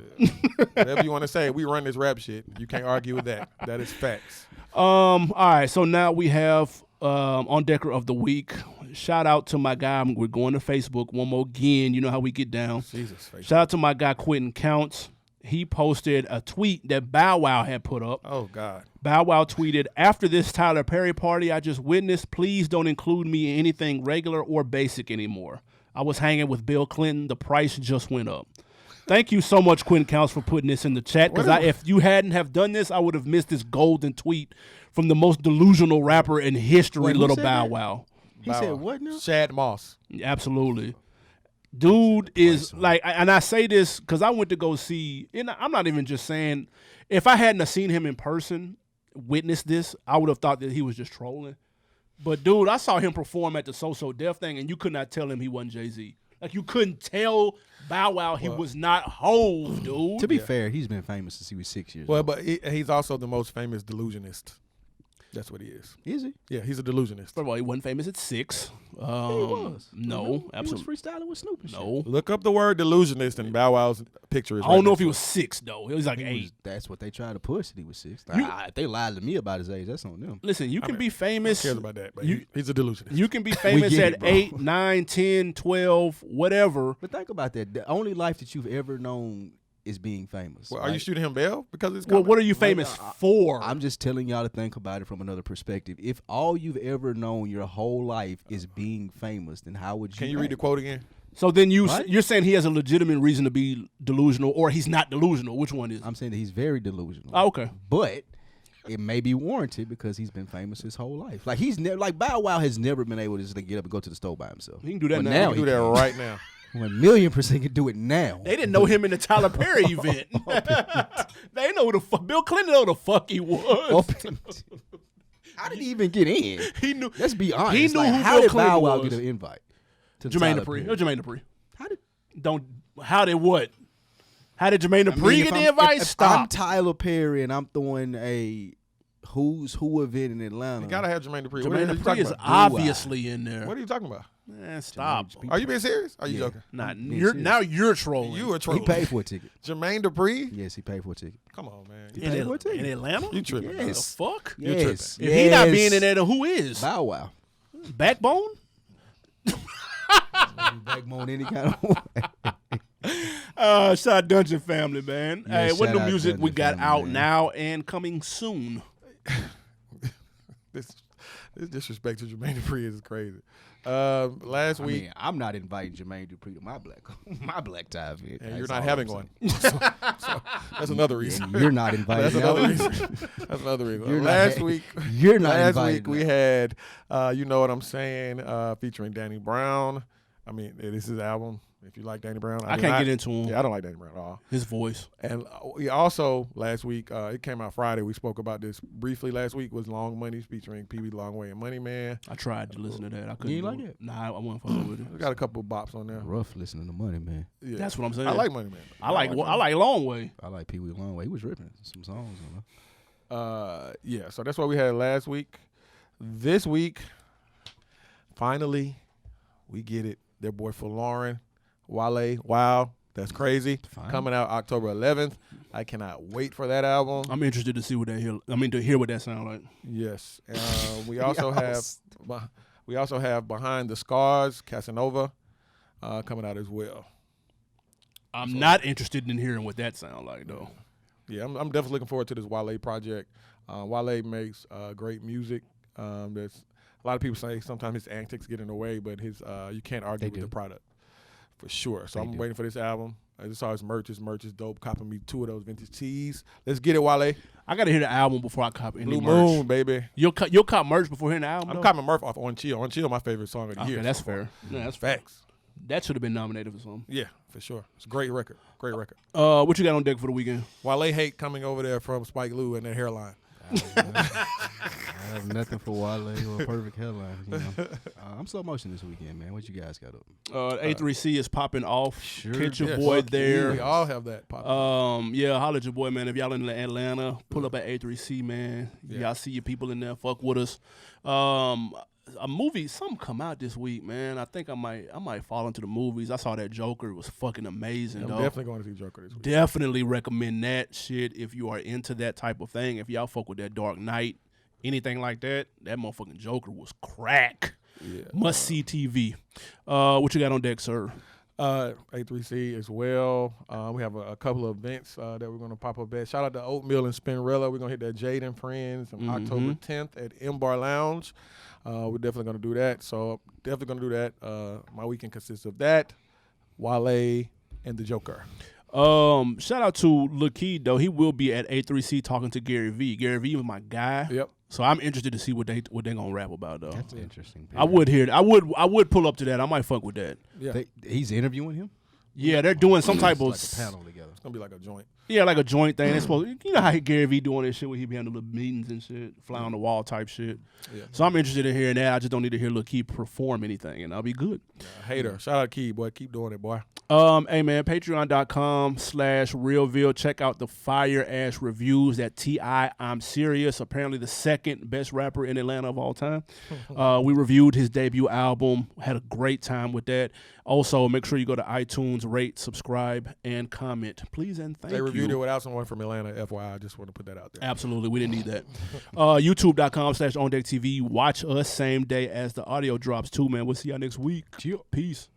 Whatever you want to say, we run this rap shit. You can't argue with that. That is facts. All right, so now we have Ondecker of the Week. Shout out to my guy. We're going to Facebook one more again. You know how we get down. Jesus. Shout out to my guy Quentin Counts. He posted a tweet that Bow Wow had put up. Oh, God. Bow Wow tweeted, "After this Tyler Perry party I just witnessed, please don't include me in anything regular or basic anymore. I was hanging with Bill Clinton. The price just went up. Thank you so much, Quentin Counts, for putting this in the chat. Because if you hadn't have done this, I would have missed this golden tweet from the most delusional rapper in history, Wait, Little said Bow that? Wow. He said what now? Shad Moss. Absolutely. Dude is like, and I say this because I went to go see, and I'm not even just saying, if I hadn't have seen him in person, witnessed this, I would have thought that he was just trolling. But dude, I saw him perform at the So Def thing, and you could not tell him he wasn't Jay-Z. Like, you couldn't tell Bow Wow he was not Hove, dude. To be fair, he's been famous since he was 6 years Well, old. but he's also the most famous delusionist. That's what he is. Is he? Yeah, he's a delusionist. First of all, he wasn't famous at 6. He was. No, absolutely. He was freestyling with Snoop and shit. No. Look up the word delusionist, and Bow Wow's picture is I don't right know next if he to was 6, though. He was like He 8. was- that's what they tried to push. That he was 6. You- If they lied to me about his age, that's on them. Listen, you can be it. Who famous. cares about that? But You- he's a delusionist. You can be famous get at it, bro. 8, 9, 10, 12, whatever. But think about that. The only life that you've ever known is being famous. Well, are you right? shooting him bail because it's Well, coming? what are you famous for? I'm just telling y'all to think about it from another perspective. If all you've ever known your whole life is being famous, then how would you? Can you read the quote again? So then What? you're saying he has a legitimate reason to be delusional, or he's not delusional. Which one is? I'm saying that he's very delusional. Oh, okay. But it may be warranted because he's been famous his whole life. Like he's never, like Bow Wow has never been able to just get up and go to the store by himself. He can do that But now. now You can do that can. right now. 1,000,000% can do it now. They didn't know him in the Tyler Perry event. They know who the fuck. Bill Clinton know who the fuck he was. Open. How did he even get in? He knew. Let's be honest. He knew Like, who how Bill did Clinton Bow Wow was. get an invite? To Jermaine Tyler Dupri. Perry? It was Jermaine Dupri. How did? How did what? How did Jermaine Dupri get the invite? If I'm Stop. Tyler Perry and I'm throwing a who's who event in Atlanta. You gotta have Jermaine Dupri. Jermaine What are you Dupri talking is about? obviously in there. What are you talking about? Man, stop. Are you being serious? Are you Yeah. joking? Nah, being you're serious. now you're trolling. You were He trolling. paid for a ticket. Jermaine Dupri? Yes, he paid for a ticket. Come on, man. He in, paid for a ticket. in Atlanta? You tripping? The Yes. fuck? Yes. If he not Yes. being in there, then who is? Bow Wow. Backbone? Backbone any kind of way. Shout out Dungeon Family, man. Yeah, hey, what shout new out music we Dungeon got Family, out man. now and coming soon? This disrespect to Jermaine Dupri is crazy. Last I week, mean, I'm not inviting Jermaine Dupri to my black tie event. and That's you're not all having I'm one. saying. So that's another reason. And you're not invited. That's now another either. reason. That's another reason. You're not Last ha- week, You're not last invited. week we had, you know what I'm saying, featuring Danny Brown. I mean, this is his album. If you like Danny Brown, I can't get into him. Yeah, I don't like Danny Brown at all. His voice. And we also last week, it came out Friday. We spoke about this briefly last week. Was Long Money featuring Pee Wee Longway and Money Man. I tried to listen to that. I couldn't. You ain't do like it? Nah, I wasn't fucking with it. We got a couple of bops on there. Rough listening to Money, man. Yeah. That's what I'm saying. I like Money Man. I like Long Way. I like Pee Wee Longway. He was ripping some songs. You know? Yeah. So that's what we had last week. This week, finally, we get it. Their boy for Lauren. Wale, wow, that's crazy. Fine. Coming out October 11th. I cannot wait for that album. I'm interested to see what that to hear what that sound like. Yes. We also have Behind the Scars, Casanova, coming out as well. I'm not interested in hearing what that sound like though. Yeah, I'm definitely looking forward to this Wale project. Wale makes great music. There's a lot of people say sometimes his antics get in the way, but his you can't argue They with do. the product for sure. So They I'm do. waiting for this album. I just saw his merch. His merch is dope. Copping me 2 of those vintage tees. Let's get it, Wale. I gotta hear the album before I cop any Blue merch. Moon, baby. You'll cop merch before hearing the album. I'm though? copping Murph off On Chill. On Chill, my favorite song of the Okay, year. that's so far. fair. Yeah, that's fair. Facts. That should have been nominated for something. Yeah, for sure. It's a great record. Great record. What you got on deck for the weekend? Wale hate coming over there from Spike Lee and their hairline. I have nothing for Wale or a perfect headline. You know? I'm slow motion this weekend, man. What you guys got up? A3C is popping off. Sure. Catch your Yes. boy Fuck there. We all have that pop. Yeah, holla at your boy, man. If y'all in Atlanta, pull up at A3C, man. Yeah. Y'all see your people in there. Fuck with us. A movie, something come out this week, man. I think I might fall into the movies. I saw that Joker. It was fucking amazing, I'm though. definitely going to see Joker this week. Definitely recommend that shit if you are into that type of thing. If y'all fuck with that Dark Knight, anything like that, that motherfucking Joker was crack. Yeah. Must see TV. What you got on deck, sir? A3C as well. We have a couple of events that we're going to pop up at. Shout out to Oatmeal and Spinrilla. We're going to hit that Jade and Friends on October 10th at M Bar Lounge. We're definitely going to do that. So definitely going to do that. My weekend consists of that, Wale, and the Joker. Shout out to Keed though. He will be at A3C talking to Gary V. Gary V is my guy. Yep. So I'm interested to see what they gonna rap about though. That's interesting. I would hear it. I would pull up to that. I might fuck with that. Yeah. He's interviewing him. Yeah, they're doing some type of like a panel together. It's gonna be like a joint. Yeah, like a joint thing. It's supposed, you know how Gary V doing this shit where he be having little meetings and shit, fly on the wall type shit. Yeah. So I'm interested in hearing that. I just don't need to hear Lil Keed perform anything, and I'll be good. Hater. Shout out to Keed, boy. Keep doing it, boy. Hey man, patreon.com/realville. Check out the fire ass reviews that T.I. I'm Serious, apparently the second best rapper in Atlanta of all time. We reviewed his debut album, had a great time with that. Also, make sure you go to iTunes, rate, subscribe, and comment. Please and thank you. They reviewed it without someone from Atlanta, FYI. I just want to put that out there. Absolutely. We didn't need that. YouTube.com/OndeckTV. Watch us same day as the audio drops too, man. We'll see y'all next week. Peace.